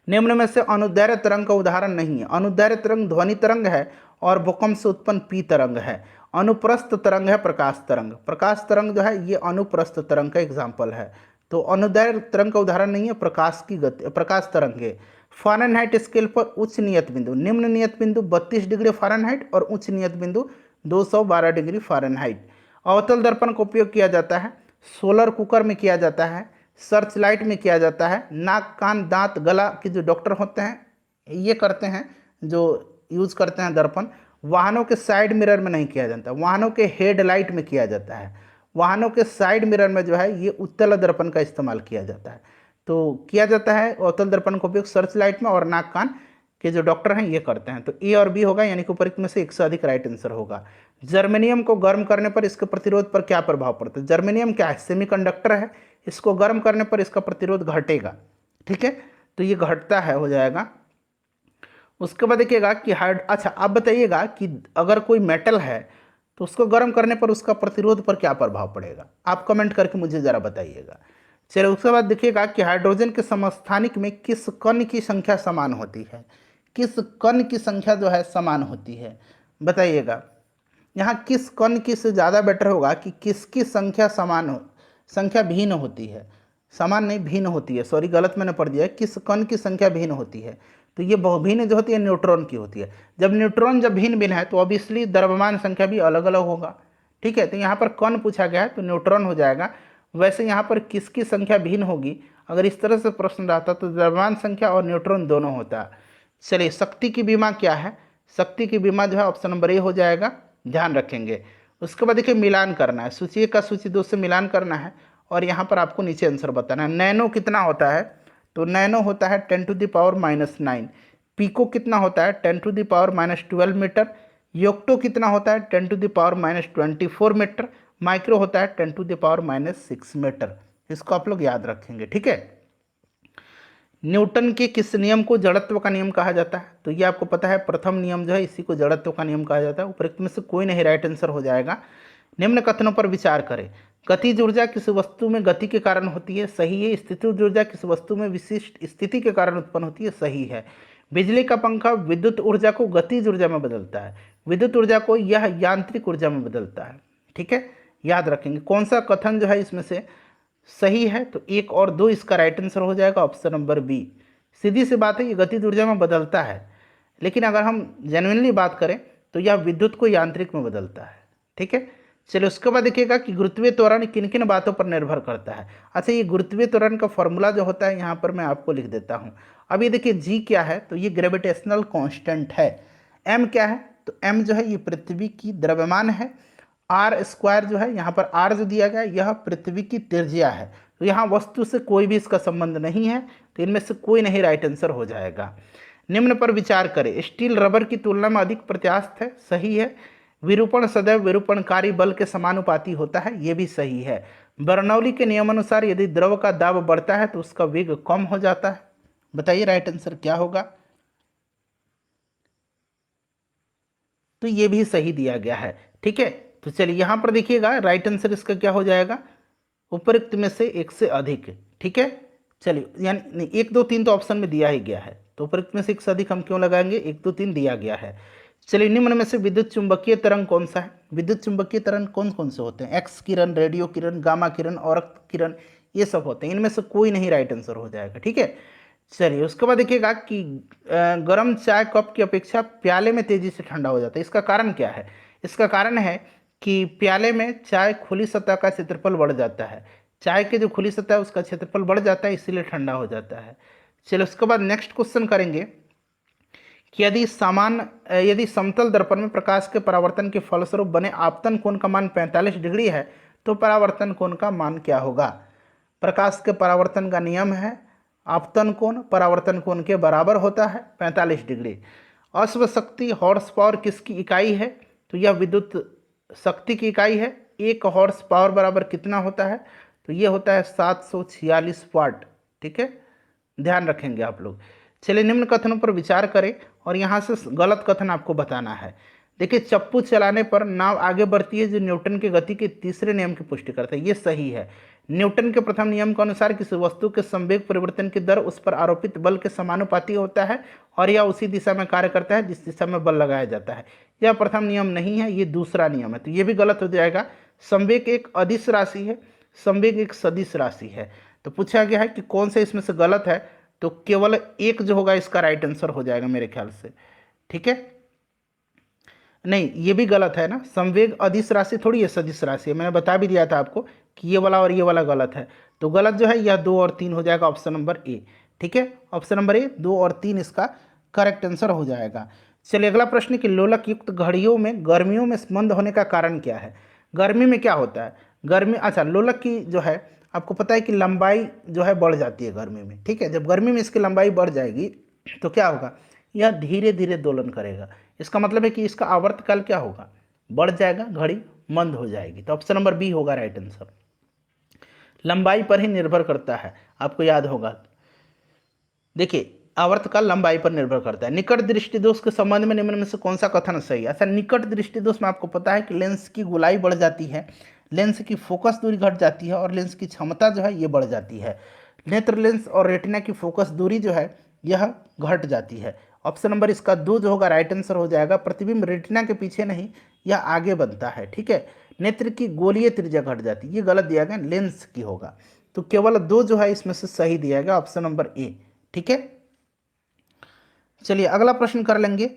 निम्न में से अनुदैर्घ्य तरंग का उदाहरण नहीं है। अनुदैर्घ्य तरंग ध्वनि तरंग है और भूकंप से उत्पन्न पी तरंग है। अनुप्रस्थ तरंग है प्रकाश तरंग। प्रकाश तरंग जो है ये अनुप्रस्थ तरंग का एग्जाम्पल है, तो अनुदैर्घ्य तरंग का उदाहरण नहीं है, प्रकाश की गति, प्रकाश तरंग है। फ़ारेनहाइट स्केल पर उच्च नियत बिंदु, निम्न नियत बिंदु 32 डिग्री फ़ारेनहाइट और उच्च नियत बिंदु 212 डिग्री फ़ारेनहाइट। अवतल दर्पण का उपयोग किया जाता है, सोलर कुकर में किया जाता है, सर्च लाइट में किया जाता है, नाक कान दांत गला के जो डॉक्टर होते हैं ये करते हैं, जो यूज़ करते हैं दर्पण। वाहनों के साइड मिरर में नहीं किया जाता, वाहनों के हेडलाइट में किया जाता है। वाहनों के साइड मिरर में जो है ये उत्तल दर्पण का इस्तेमाल किया जाता है, तो किया जाता है अवतल दर्पण का उपयोग सर्च लाइट में, और नाक कान के जो डॉक्टर हैं ये करते हैं। तो ए और बी होगा, यानी कि ऊपर में से एक से अधिक राइट आंसर होगा। जर्मेनियम को गर्म करने पर इसके प्रतिरोध पर क्या प्रभाव पड़ता है। जर्मेनियम क्या है, सेमीकंडक्टर है, इसको गर्म करने पर इसका प्रतिरोध घटेगा, ठीक है, तो ये घटता है, हो जाएगा। उसके बाद देखिएगा कि अच्छा आप बताइएगा कि अगर कोई मेटल है तो उसको गर्म करने पर उसका प्रतिरोध पर क्या प्रभाव पड़ेगा, आप कमेंट करके मुझे ज़रा बताइएगा। चलिए उसके बाद देखिएगा कि हाइड्रोजन के समस्थानिक में किस कण की संख्या समान होती है, किस कण की संख्या जो है समान होती है, बताइएगा। यहाँ किस कण की से ज़्यादा बेटर होगा कि किसकी संख्या समान हो, संख्या भिन्न होती है, समान नहीं भिन्न होती है, सॉरी गलत मैंने पढ़ दिया है, किस कण की संख्या भिन्न होती है। तो ये बहुभिन्न जो होती है न्यूट्रॉन की होती है। जब न्यूट्रॉन जब भिन्न भिन्न है तो ऑब्वियसली द्रव्यमान संख्या भी अलग अलग होगा, ठीक है। तो यहाँ पर कण पूछा गया है तो न्यूट्रॉन हो जाएगा। वैसे यहाँ पर किसकी संख्या भिन्न होगी, अगर इस तरह से प्रश्न रहता तो द्रव्यमान संख्या और न्यूट्रॉन दोनों होता। चलिए शक्ति की बीमा क्या है, शक्ति की बीमा जो है ऑप्शन नंबर ए हो जाएगा, ध्यान रखेंगे। उसके बाद देखिए मिलान करना है, सूची 1 का सूची 2 से मिलान करना है और यहाँ पर आपको नीचे आंसर बताना है। नैनो कितना होता है, तो नैनो होता है 10⁻⁻9। पीको कितना होता है 10⁻⁻12 मीटर। योक्टो कितना होता है 10⁻⁻24 मीटर। माइक्रो होता है 10⁻⁻6 मीटर। इसको आप लोग याद रखेंगे, ठीक है। न्यूटन के किस नियम को जड़त्व का नियम कहा जाता है, तो ये आपको पता है प्रथम नियम जो है इसी को जड़त्व का नियम कहा जाता है। उपरोक्त में से कोई नहीं राइट आंसर हो जाएगा। निम्न कथनों पर विचार करें। गतिज ऊर्जा किस वस्तु में गति के कारण होती है, सही है। स्थितिज ऊर्जा किस वस्तु में विशिष्ट स्थिति के कारण उत्पन्न होती है, सही है। बिजली का पंखा विद्युत ऊर्जा को गतिज ऊर्जा में बदलता है, विद्युत ऊर्जा को यह यांत्रिक ऊर्जा में बदलता है, ठीक है, याद रखेंगे। कौन सा कथन जो है इसमें से सही है, तो 1 और 2 इसका राइट आंसर हो जाएगा ऑप्शन नंबर बी। सीधी सी बात है, ये गतिज ऊर्जा में बदलता है, लेकिन अगर हम जेन्युइनली बात करें तो यह विद्युत को यांत्रिक में बदलता है, ठीक है। चलिए उसके बाद देखिएगा कि गुरुत्वीय त्वरण किन किन बातों पर निर्भर करता है। अच्छा, ये गुरुत्वीय त्वरण का फॉर्मूला जो होता है यहाँ पर मैं आपको लिख देता हूँ। अब ये देखिए जी क्या है, तो ये ग्रेविटेशनल कांस्टेंट है। एम क्या है, तो एम जो है ये पृथ्वी की द्रव्यमान है। आर स्क्वायर जो है यहाँ पर आर जो दिया गया है यह पृथ्वी की त्रिज्या है। तो यहाँ वस्तु से कोई भी इसका संबंध नहीं है, तो इनमें से कोई नहीं राइट आंसर हो जाएगा। निम्न पर विचार करें। स्टील रबर की तुलना में अधिक प्रत्यास्थ है, सही है। विरूपण सदैव विरूपणकारी बल के समानुपाती होता है, ये भी सही है। बर्नौली के नियमानुसार यदि द्रव का दाब बढ़ता है तो उसका वेग कम हो जाता है। बताइए राइट आंसर क्या होगा, तो ये भी सही दिया गया है, ठीक है। तो चलिए यहाँ पर देखिएगा राइट आंसर इसका क्या हो जाएगा, उपरोक्त में से एक से अधिक, ठीक है। चलिए यानी 1 2 3 तो ऑप्शन में दिया ही गया है, तो उपरोक्त में से एक से अधिक हम क्यों लगाएंगे, 1 2 3 दिया गया है। चलिए निम्न में से विद्युत चुंबकीय तरंग कौन सा है। विद्युत चुंबकीय तरंग कौन कौन से होते हैं, एक्स किरण, रेडियो किरण, गामा किरण, औरक किरण, ये सब होते हैं। इनमें से कोई नहीं राइट आंसर हो जाएगा, ठीक है। चलिए उसके बाद देखिएगा कि गर्म चाय कप की अपेक्षा प्याले में तेजी से ठंडा हो जाता है। इसका कारण क्या है, इसका कारण है कि प्याले में चाय खुली सतह का क्षेत्रफल बढ़ जाता है। चाय की जो खुली सतह है उसका क्षेत्रफल बढ़ जाता है, इसीलिए ठंडा हो जाता है। चलिए उसके बाद नेक्स्ट क्वेश्चन करेंगे कि यदि समतल दर्पण में प्रकाश के परावर्तन के फलस्वरूप बने आपतन कोण का मान 45 डिग्री है तो परावर्तन कोण का मान क्या होगा। प्रकाश के परावर्तन का नियम है आपतन कोण परावर्तन कोण के बराबर होता है 45 डिग्री। अश्व शक्ति हॉर्स पावर किसकी इकाई है, तो यह विद्युत शक्ति की इकाई है। 1 हॉर्स पावर बराबर कितना होता है, तो ये होता है 746 वाट, ठीक है, ध्यान रखेंगे आप लोग। चलिए निम्न कथनों पर विचार करें और यहाँ से गलत कथन आपको बताना है। देखिए चप्पू चलाने पर नाव आगे बढ़ती है जो न्यूटन की गति के तीसरे नियम की पुष्टि करता है, ये सही है। न्यूटन के प्रथम नियम के अनुसार किसी वस्तु के संवेग परिवर्तन की दर उस पर आरोपित बल के समानुपाती होता है और यह उसी दिशा में कार्य करता है जिस दिशा में बल लगाया जाता है। यह प्रथम नियम नहीं है, ये दूसरा नियम है, तो ये भी गलत हो जाएगा। संवेग एक अदिश राशि है, संवेग एक सदिश राशि है। तो पूछा गया है कि कौन से इसमें से गलत है, तो केवल एक जो होगा इसका राइट आंसर हो जाएगा मेरे ख्याल से, ठीक है। नहीं ये भी गलत है ना, संवेग अदिश राशि थोड़ी है, सदिश राशि है। मैंने बता भी दिया था आपको कि ये वाला और ये वाला गलत है, तो गलत जो है यह 2 और 3 हो जाएगा ऑप्शन नंबर ए, ठीक है। ऑप्शन नंबर ए 2 और 3 इसका करेक्ट आंसर हो जाएगा। चलिए अगला प्रश्न कि लोलक युक्त घड़ियों में गर्मियों में मंद होने का कारण क्या है। गर्मी में क्या होता है, गर्मी, अच्छा लोलक की जो है आपको पता है कि लंबाई जो है बढ़ जाती है गर्मी में, ठीक है। जब गर्मी में इसकी लंबाई बढ़ जाएगी तो क्या होगा, यह धीरे धीरे दोलन करेगा। इसका मतलब है कि इसका आवर्तकाल क्या होगा, बढ़ जाएगा, घड़ी मंद हो जाएगी। तो ऑप्शन नंबर बी होगा राइट आंसर। लंबाई पर ही निर्भर करता है, आपको याद होगा। देखिए आवर्तकाल लंबाई पर निर्भर करता है। निकट दृष्टि दोष के संबंध में निम्न में से कौन सा कथन सही है। अच्छा निकट दृष्टि दोष में आपको पता है कि लेंस की गोलाई बढ़ जाती है लेंस की फोकस दूरी घट जाती है और लेंस की क्षमता जो है ये बढ़ जाती है। नेत्र लेंस और रेटिना की फोकस दूरी जो है यह घट जाती है। ऑप्शन नंबर इसका 2 जो होगा राइट आंसर हो जाएगा। प्रतिबिंब रेटिना के पीछे नहीं, यह आगे बनता है। ठीक है, नेत्र की गोलीय त्रिज्या घट जाती है, ये गलत दिया गया, लेंस की होगा। तो केवल 2 जो है इसमें से सही दिया गया, ऑप्शन नंबर ए। ठीक है, चलिए अगला प्रश्न कर लेंगे।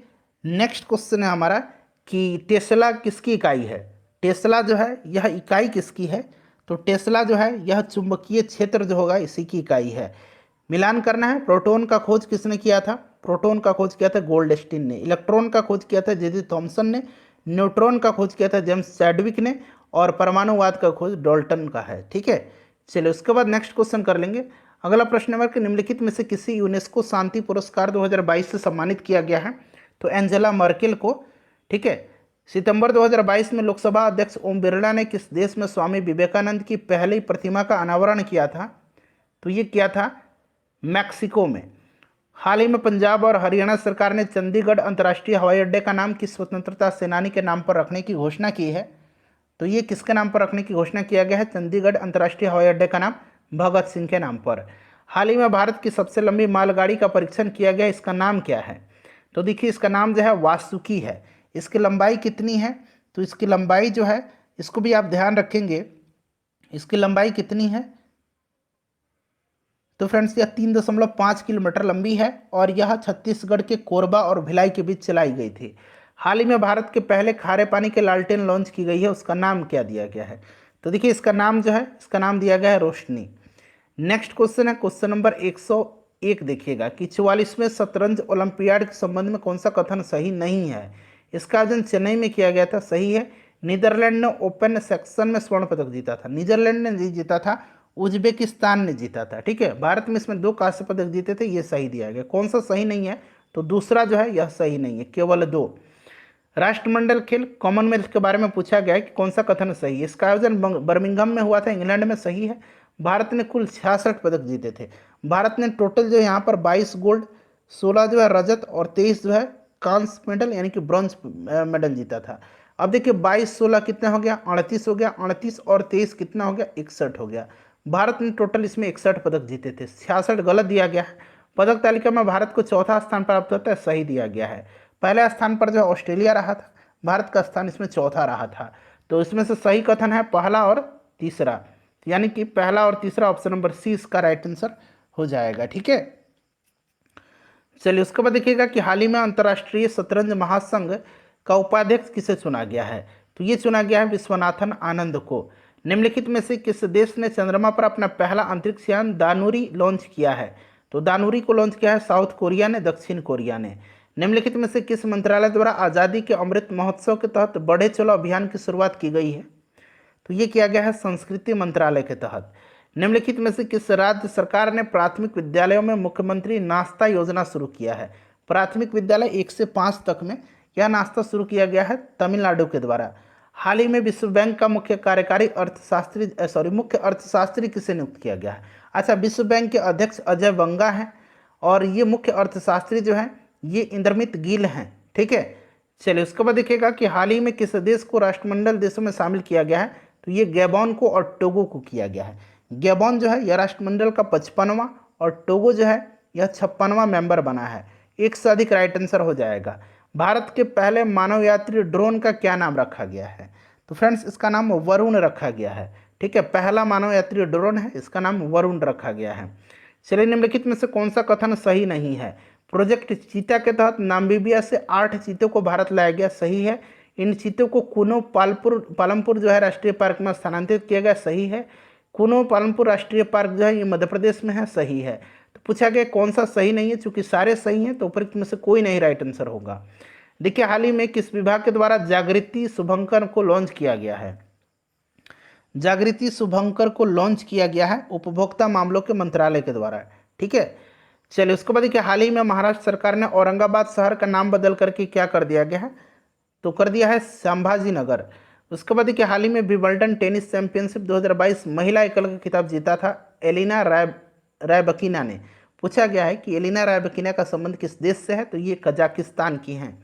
नेक्स्ट क्वेश्चन है हमारा कि टेस्ला किसकी इकाई है। टेस्ला जो है यह इकाई किसकी है, तो टेस्ला जो है यह चुंबकीय क्षेत्र जो होगा इसी की इकाई है। मिलान करना है, प्रोटॉन का खोज किसने किया था, प्रोटॉन का खोज किया था गोल्डस्टीन ने। इलेक्ट्रॉन का खोज किया था जे थॉमसन ने। न्यूट्रॉन का खोज किया था जेम्स चैडविक ने। और परमाणुवाद का खोज डाल्टन का है। ठीक है, चलिए उसके बाद नेक्स्ट क्वेश्चन कर लेंगे। अगला प्रश्न है कि निम्नलिखित में से किसी यूनेस्को शांति पुरस्कार 2022 से सम्मानित किया गया है, तो एंजेला मर्केल को। ठीक है, सितंबर 2022 में लोकसभा अध्यक्ष ओम बिरला ने किस देश में स्वामी विवेकानंद की पहली प्रतिमा का अनावरण किया था, तो ये किया था मैक्सिको में। हाल ही में पंजाब और हरियाणा सरकार ने चंडीगढ़ अंतर्राष्ट्रीय हवाई अड्डे का नाम किस स्वतंत्रता सेनानी के नाम पर रखने की घोषणा की है, तो ये किसके नाम पर रखने की घोषणा किया गया है, चंडीगढ़ अंतर्राष्ट्रीय हवाई अड्डे का नाम भगत सिंह के नाम पर। हाल ही में भारत की सबसे लंबी मालगाड़ी का परीक्षण किया गया, इसका नाम क्या है, तो देखिए इसका नाम जो है वासुकी है। इसकी लंबाई कितनी है, तो इसकी लंबाई जो है, इसको भी आप ध्यान रखेंगे, इसकी लंबाई कितनी है, तो फ्रेंड्स यह 3.5 किलोमीटर लंबी है और यह छत्तीसगढ़ के कोरबा और भिलाई के बीच चलाई गई थी। हाल ही में भारत के पहले खारे पानी के लालटेन लॉन्च की गई है, उसका नाम क्या दिया गया है, तो देखिए इसका नाम जो है, इसका नाम दिया गया है रोशनी। नेक्स्ट क्वेश्चन है क्वेश्चन नंबर 101। देखिएगा कि 44वें शतरंज ओलंपियाड के संबंध में कौन सा कथन सही नहीं है। इसका आयोजन चेन्नई में किया गया था, सही है। नीदरलैंड ने ओपन सेक्शन में स्वर्ण पदक जीता था, नीदरलैंड ने जीता था, उज्बेकिस्तान ने जीता था। ठीक है, भारत में इसमें 2 कांस्य पदक जीते थे, ये सही दिया गया। कौन सा सही नहीं है, तो दूसरा जो है यह सही नहीं है, केवल 2। राष्ट्रमंडल खेल कॉमनवेल्थ के बारे में पूछा गया है कि कौन सा कथन सही है। इसका आयोजन बर्मिंघम में हुआ था, इंग्लैंड में, सही है। भारत ने कुल 66 पदक जीते थे। भारत ने टोटल जो है यहाँ पर 22 गोल्ड, 16 जो है रजत और 23 जो है कांस्य मेडल यानी कि ब्रॉन्ज मेडल जीता था। अब देखिए 22-16 कितना हो गया, 38 हो गया, 38 और 23 कितना हो गया, 61 हो गया। भारत ने टोटल इसमें 61 पदक जीते थे, 66 गलत दिया गया है। पदक तालिका में भारत को चौथा स्थान प्राप्त होता है, सही दिया गया है। पहले स्थान पर जो ऑस्ट्रेलिया रहा था, भारत का स्थान इसमें चौथा रहा था। तो इसमें से सही कथन है पहला और तीसरा, यानी कि पहला और तीसरा, ऑप्शन नंबर सी इसका राइट आंसर हो जाएगा। ठीक है, चलिए उसके बाद देखिएगा कि हाल ही में अंतर्राष्ट्रीय शतरंज महासंघ का उपाध्यक्ष किसे चुना गया है, तो ये चुना गया है विश्वनाथन आनंद को। निम्नलिखित में से किस देश ने चंद्रमा पर अपना पहला अंतरिक्ष यान दानुरी लॉन्च किया है, तो दानुरी को लॉन्च किया है साउथ कोरिया ने, दक्षिण कोरिया ने। निम्नलिखित में से किस मंत्रालय द्वारा आज़ादी के अमृत महोत्सव के तहत बढ़े चलो अभियान की शुरुआत की गई है, तो ये किया गया है संस्कृति मंत्रालय के तहत। निम्नलिखित में से किस राज्य सरकार ने प्राथमिक विद्यालयों में मुख्यमंत्री नाश्ता योजना शुरू किया है। प्राथमिक विद्यालय 1 से 5 तक में यह नाश्ता शुरू किया गया है तमिलनाडु के द्वारा। हाल ही में विश्व बैंक का मुख्य अर्थशास्त्री किसे नियुक्त किया गया है। अच्छा, विश्व बैंक के अध्यक्ष अजय बंगा हैं और ये मुख्य अर्थशास्त्री जो हैं ये इंद्रमित गिल हैं। ठीक है, चलिए उसके बाद देखिएगा कि हाल ही में किस देश को राष्ट्रमंडल देशों में शामिल किया गया है, तो ये गैबॉन को और टोगो को किया गया है। गैबॉन जो है यह राष्ट्रमंडल का 55वां और टोगो जो है यह 56वां मेंबर बना है। एक से अधिक राइट आंसर हो जाएगा। भारत के पहले मानव यात्री ड्रोन का क्या नाम रखा गया है, तो फ्रेंड्स इसका नाम वरुण रखा गया है। ठीक है, पहला मानव यात्री ड्रोन है, इसका नाम वरुण रखा गया है। चलिए निम्नलिखित में से कौन सा कथन सही नहीं है। प्रोजेक्ट चीता के तहत नामीबिया से 8 चीतों को भारत लाया गया, सही है। इन चीतों को कुनो पालमपुर जो है राष्ट्रीय पार्क में स्थानांतरित किया गया, सही है। कुनो पालमपुर राष्ट्रीय पार्क जो है ये मध्य प्रदेश में है, सही है। तो पूछा गया कौन सा सही नहीं है, चूंकि सारे सही हैं तो उपरोक्त में से कोई नहीं राइट आंसर होगा। देखिए हाल ही में किस विभाग के द्वारा जागृति शुभंकर को लॉन्च किया गया है। जागृति शुभंकर को लॉन्च किया गया है उपभोक्ता मामलों के मंत्रालय के द्वारा। ठीक है, चलिए उसके बाद देखिए हाल ही में महाराष्ट्र सरकार ने औरंगाबाद शहर का नाम बदल करके क्या कर दिया गया है, तो कर दिया है संभाजी नगर। उसके बाद देखिए हाल ही में विंबलडन टेनिस चैंपियनशिप 2022 महिला एकल का खिताब जीता था एलिना रायबकीना ने। पूछा गया है कि एलिना रायबकीना का संबंध किस देश से है, तो ये कजाकिस्तान की हैं।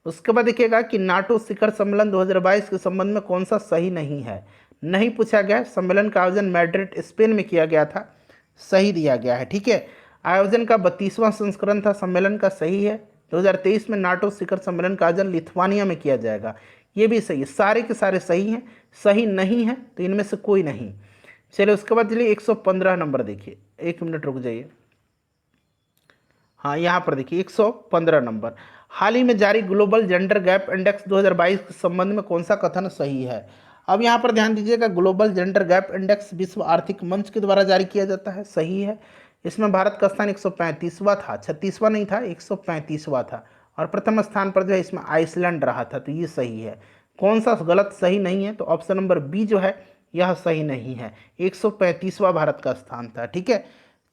उसके बाद देखिएगा कि नाटो शिखर सम्मेलन 2022 के संबंध में कौन सा सही नहीं है। नहीं पूछा गया है। सम्मेलन का आयोजन मैड्रिड स्पेन में किया गया था, सही दिया गया है। ठीक है, आयोजन का 32वां संस्करण था सम्मेलन का, सही है। 2023 में नाटो शिखर सम्मेलन का आयोजन लिथुआनिया में किया जाएगा, ये भी सही है। सारे के सारे सही हैं, सही नहीं है तो इनमें से कोई नहीं। चलिए उसके बाद चलिए 115 नंबर देखिए, 1 मिनट रुक जाइए। हाँ यहाँ पर देखिए 115 नंबर, हाल ही में जारी ग्लोबल जेंडर गैप इंडेक्स 2022 के संबंध में कौन सा कथन सही है। अब यहाँ पर ध्यान दीजिएगा, ग्लोबल जेंडर गैप इंडेक्स विश्व आर्थिक मंच के द्वारा जारी किया जाता है, सही है। इसमें भारत का स्थान 135वां था, 36वां नहीं था, 135वां था। और प्रथम स्थान पर जो है इसमें आइसलैंड रहा था, तो ये सही है। कौन सा गलत सही नहीं है, तो ऑप्शन नंबर बी जो है यह सही नहीं है, 135वां भारत का स्थान था। ठीक है,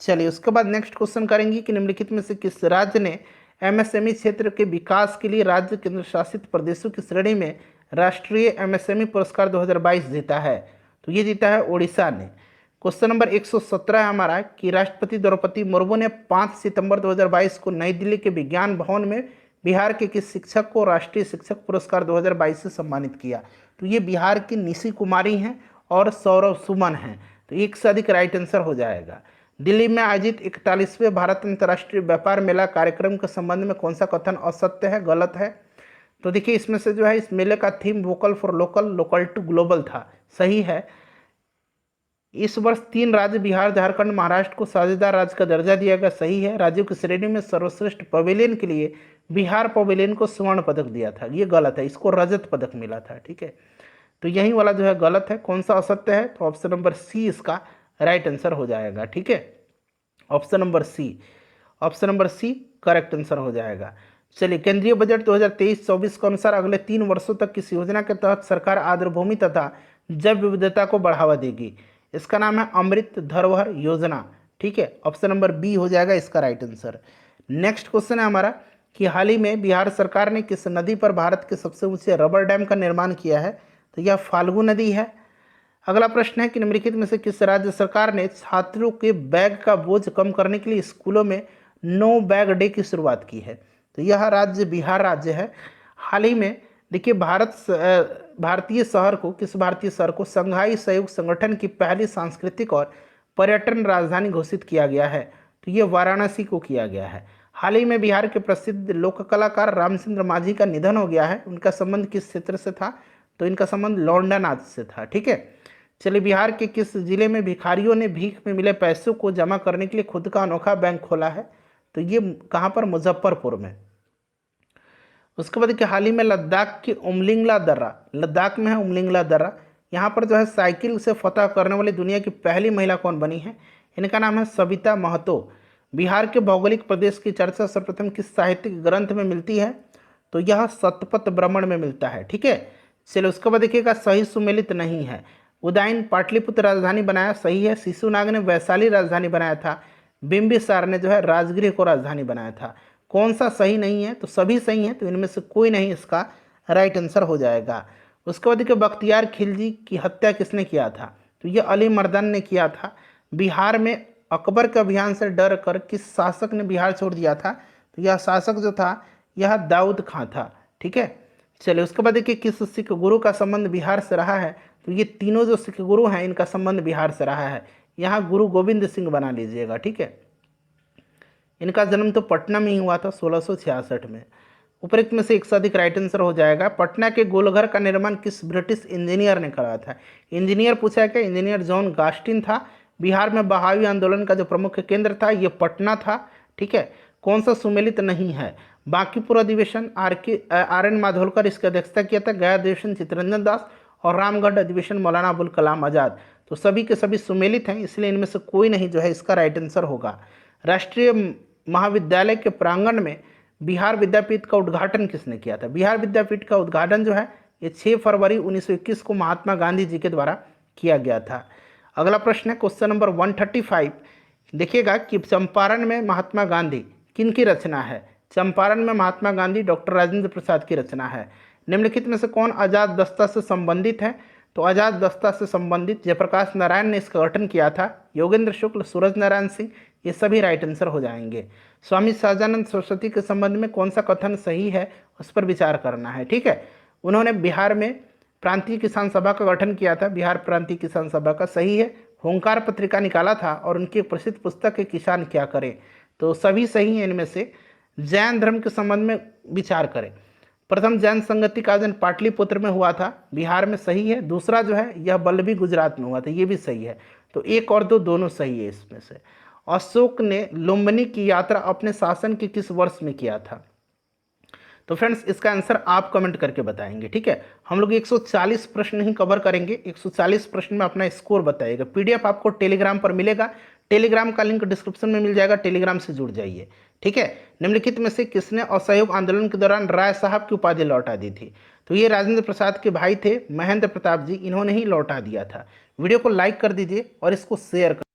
चलिए उसके बाद नेक्स्ट क्वेश्चन करेंगे कि निम्नलिखित में से किस राज्य ने एमएसएमई क्षेत्र के विकास के लिए राज्य केंद्र शासित प्रदेशों की श्रेणी में राष्ट्रीय एमएसएमई पुरस्कार 2022 जीता है। तो ये जीता है उड़ीसा ने। क्वेश्चन नंबर 117 है हमारा कि राष्ट्रपति द्रौपदी मुर्मू ने 5 सितंबर 2022 को नई दिल्ली के विज्ञान भवन में बिहार के किस शिक्षक को राष्ट्रीय शिक्षक पुरस्कार 2022 से सम्मानित किया। तो ये बिहार की निशी कुमारी हैं और सौरभ सुमन हैं, तो एक से अधिक राइट आंसर हो जाएगा। दिल्ली में आयोजित 41वें भारत अंतर्राष्ट्रीय व्यापार मेला कार्यक्रम के संबंध में कौन सा कथन असत्य है, गलत है। तो देखिए इसमें से जो है इस मेले का theme vocal for local, local to global था, सही है। इस वर्ष 3 राज्य बिहार, झारखंड, महाराष्ट्र को साझेदार राज्य का दर्जा दिया गया, सही है। राज्यों की श्रेणी में सर्वश्रेष्ठ पवेलियन के लिए बिहार पवेलियन को स्वर्ण पदक दिया था, ये गलत है, इसको रजत पदक मिला था। ठीक है, तो यही वाला जो है गलत है। कौन सा असत्य है, तो ऑप्शन नंबर सी इसका राइट आंसर हो जाएगा। ठीक है, option number C, option number C correct answer हो जाएगा। चलिए केंद्रीय बजट 2023-24 के अनुसार अगले 3 वर्षों तक किस योजना के तहत सरकार आर्द्रभूमि तथा जैव विविधता को बढ़ावा देगी। इसका नाम है अमृत धरोहर योजना। ठीक है, ऑप्शन नंबर बी हो जाएगा इसका राइट आंसर। नेक्स्ट क्वेश्चन है हमारा कि हाल ही में बिहार सरकार ने किस नदी पर भारत के सबसे ऊंचे रबर डैम का निर्माण किया है। तो यह फाल्गु नदी है। अगला प्रश्न है कि निम्नलिखित में से किस राज्य सरकार ने छात्रों के बैग का बोझ कम करने के लिए स्कूलों में नो बैग डे की शुरुआत की है। तो यह राज्य बिहार राज्य है। हाल ही में देखिए भारतीय शहर को संघाई सहयोग संगठन की पहली सांस्कृतिक और पर्यटन राजधानी घोषित किया गया है। तो ये वाराणसी को किया गया है। हाल ही में बिहार के प्रसिद्ध लोक कलाकार रामचंद्र मांझी का निधन हो गया है। उनका संबंध किस क्षेत्र से था, तो इनका संबंध लौंडा नाच से था। ठीक है, चलिए बिहार के किस जिले में भिखारियों ने भीख में मिले पैसों को जमा करने के लिए खुद का अनोखा बैंक खोला है। तो ये कहाँ पर, मुजफ्फरपुर में। उसके बाद कि हाल ही में लद्दाख की उमलिंगला दर्रा, लद्दाख में है उमलिंगला दर्रा, यहाँ पर जो है साइकिल से फतह करने वाली दुनिया की पहली महिला कौन बनी है। इनका नाम है सविता महतो। बिहार के भौगोलिक प्रदेश की चर्चा सर्वप्रथम किस साहित्यिक ग्रंथ में मिलती है। तो यह शतपथ ब्राह्मण में मिलता है। ठीक है, चलिए उसके बाद देखिएगा सही सुमेलित नहीं है। उदयन पाटलिपुत्र राजधानी बनाया, सही है। शिशुनाग ने वैशाली राजधानी बनाया था। बिंबिसार ने जो है राजगृह को राजधानी बनाया था। कौन सा सही नहीं है, तो सभी सही हैं, तो इनमें से कोई नहीं इसका राइट आंसर हो जाएगा। उसके बाद देखिए बख्तियार खिलजी की हत्या किसने किया था। तो ये अली मर्दान ने किया था। बिहार में अकबर के अभियान से डर कर किस शासक ने बिहार छोड़ दिया था। तो यह शासक जो था यह दाऊद खां था। ठीक है, चलिए उसके बाद देखिए किस सिख गुरु का संबंध बिहार से रहा है। तो ये तीनों जो सिख गुरु हैं इनका संबंध बिहार से रहा है। यहाँ गुरु गोविंद सिंह बना लीजिएगा। ठीक है, इनका जन्म तो पटना में ही हुआ था 1666 में। उपरोक्त में से एक से अधिक राइट आंसर हो जाएगा। पटना के गोलघर का निर्माण किस ब्रिटिश इंजीनियर ने कराया था। इंजीनियर पूछा है क्या, इंजीनियर जॉन गास्टिन था। बिहार में बहावी आंदोलन का जो प्रमुख केंद्र था ये पटना था। ठीक है, कौन सा सुमेलित नहीं है। बांकीपुर अधिवेशन आर एन माधोलकर इसकी अध्यक्षता किया था। गया अधिवेशन चित्तरंजन दास और रामगढ़ अधिवेशन मौलाना अबुल कलाम आज़ाद। तो सभी के सभी सुमेलित हैं, इसलिए इनमें से कोई नहीं जो है इसका राइट आंसर होगा। राष्ट्रीय महाविद्यालय के प्रांगण में बिहार विद्यापीठ का उद्घाटन किसने किया था। बिहार विद्यापीठ का उद्घाटन जो है ये 6 फरवरी 1921 को महात्मा गांधी जी के द्वारा किया गया था। अगला प्रश्न है क्वेश्चन नंबर 135। देखिएगा कि चंपारण में महात्मा गांधी किन की रचना है। चंपारण में महात्मा गांधी डॉक्टर राजेंद्र प्रसाद की रचना है। निम्नलिखित में से कौन आज़ाद दस्ता से संबंधित है। तो आज़ाद दस्ता से संबंधित जयप्रकाश नारायण ने इसका गठन किया था। योगेंद्र शुक्ल, सूरज नारायण सिंह, ये सभी राइट आंसर हो जाएंगे। स्वामी सहजानंद सरस्वती के संबंध में कौन सा कथन सही है उस पर विचार करना है। ठीक है, उन्होंने बिहार में प्रांतीय किसान सभा का गठन किया था, बिहार प्रांतीय किसान सभा का, सही है। होंकार पत्रिका निकाला था और उनकी एक प्रसिद्ध पुस्तक है किसान क्या करे, तो सभी सही है इनमें से। जैन धर्म के संबंध में विचार करें। प्रथम जैन संगति का आयोजन पाटलिपुत्र में हुआ था, बिहार में, सही है। दूसरा जो है यह बल्लभी गुजरात में हुआ था, ये भी सही है। तो एक और दो दोनों सही है इसमें से। अशोक ने लुम्बिनी की यात्रा अपने शासन के किस वर्ष में किया था? तो फ्रेंड्स इसका आंसर आप कमेंट करके बताएंगे, ठीक है। हम लोग 140 प्रश्न ही कवर करेंगे, 140 प्रश्न में अपना स्कोर बताइएगा। पीडीएफ आपको टेलीग्राम पर मिलेगा, टेलीग्राम का लिंक डिस्क्रिप्शन में मिल जाएगा, टेलीग्राम से जुड़ जाइए, ठीक है। निम्नलिखित में से किसने असहयोग आंदोलन के दौरान राय साहब की उपाधि लौटा दी थी? तो ये राजेंद्र प्रसाद के भाई थे महेंद्र प्रताप जी, इन्होंने ही लौटा दिया था। वीडियो को लाइक कर दीजिए और इसको शेयर कर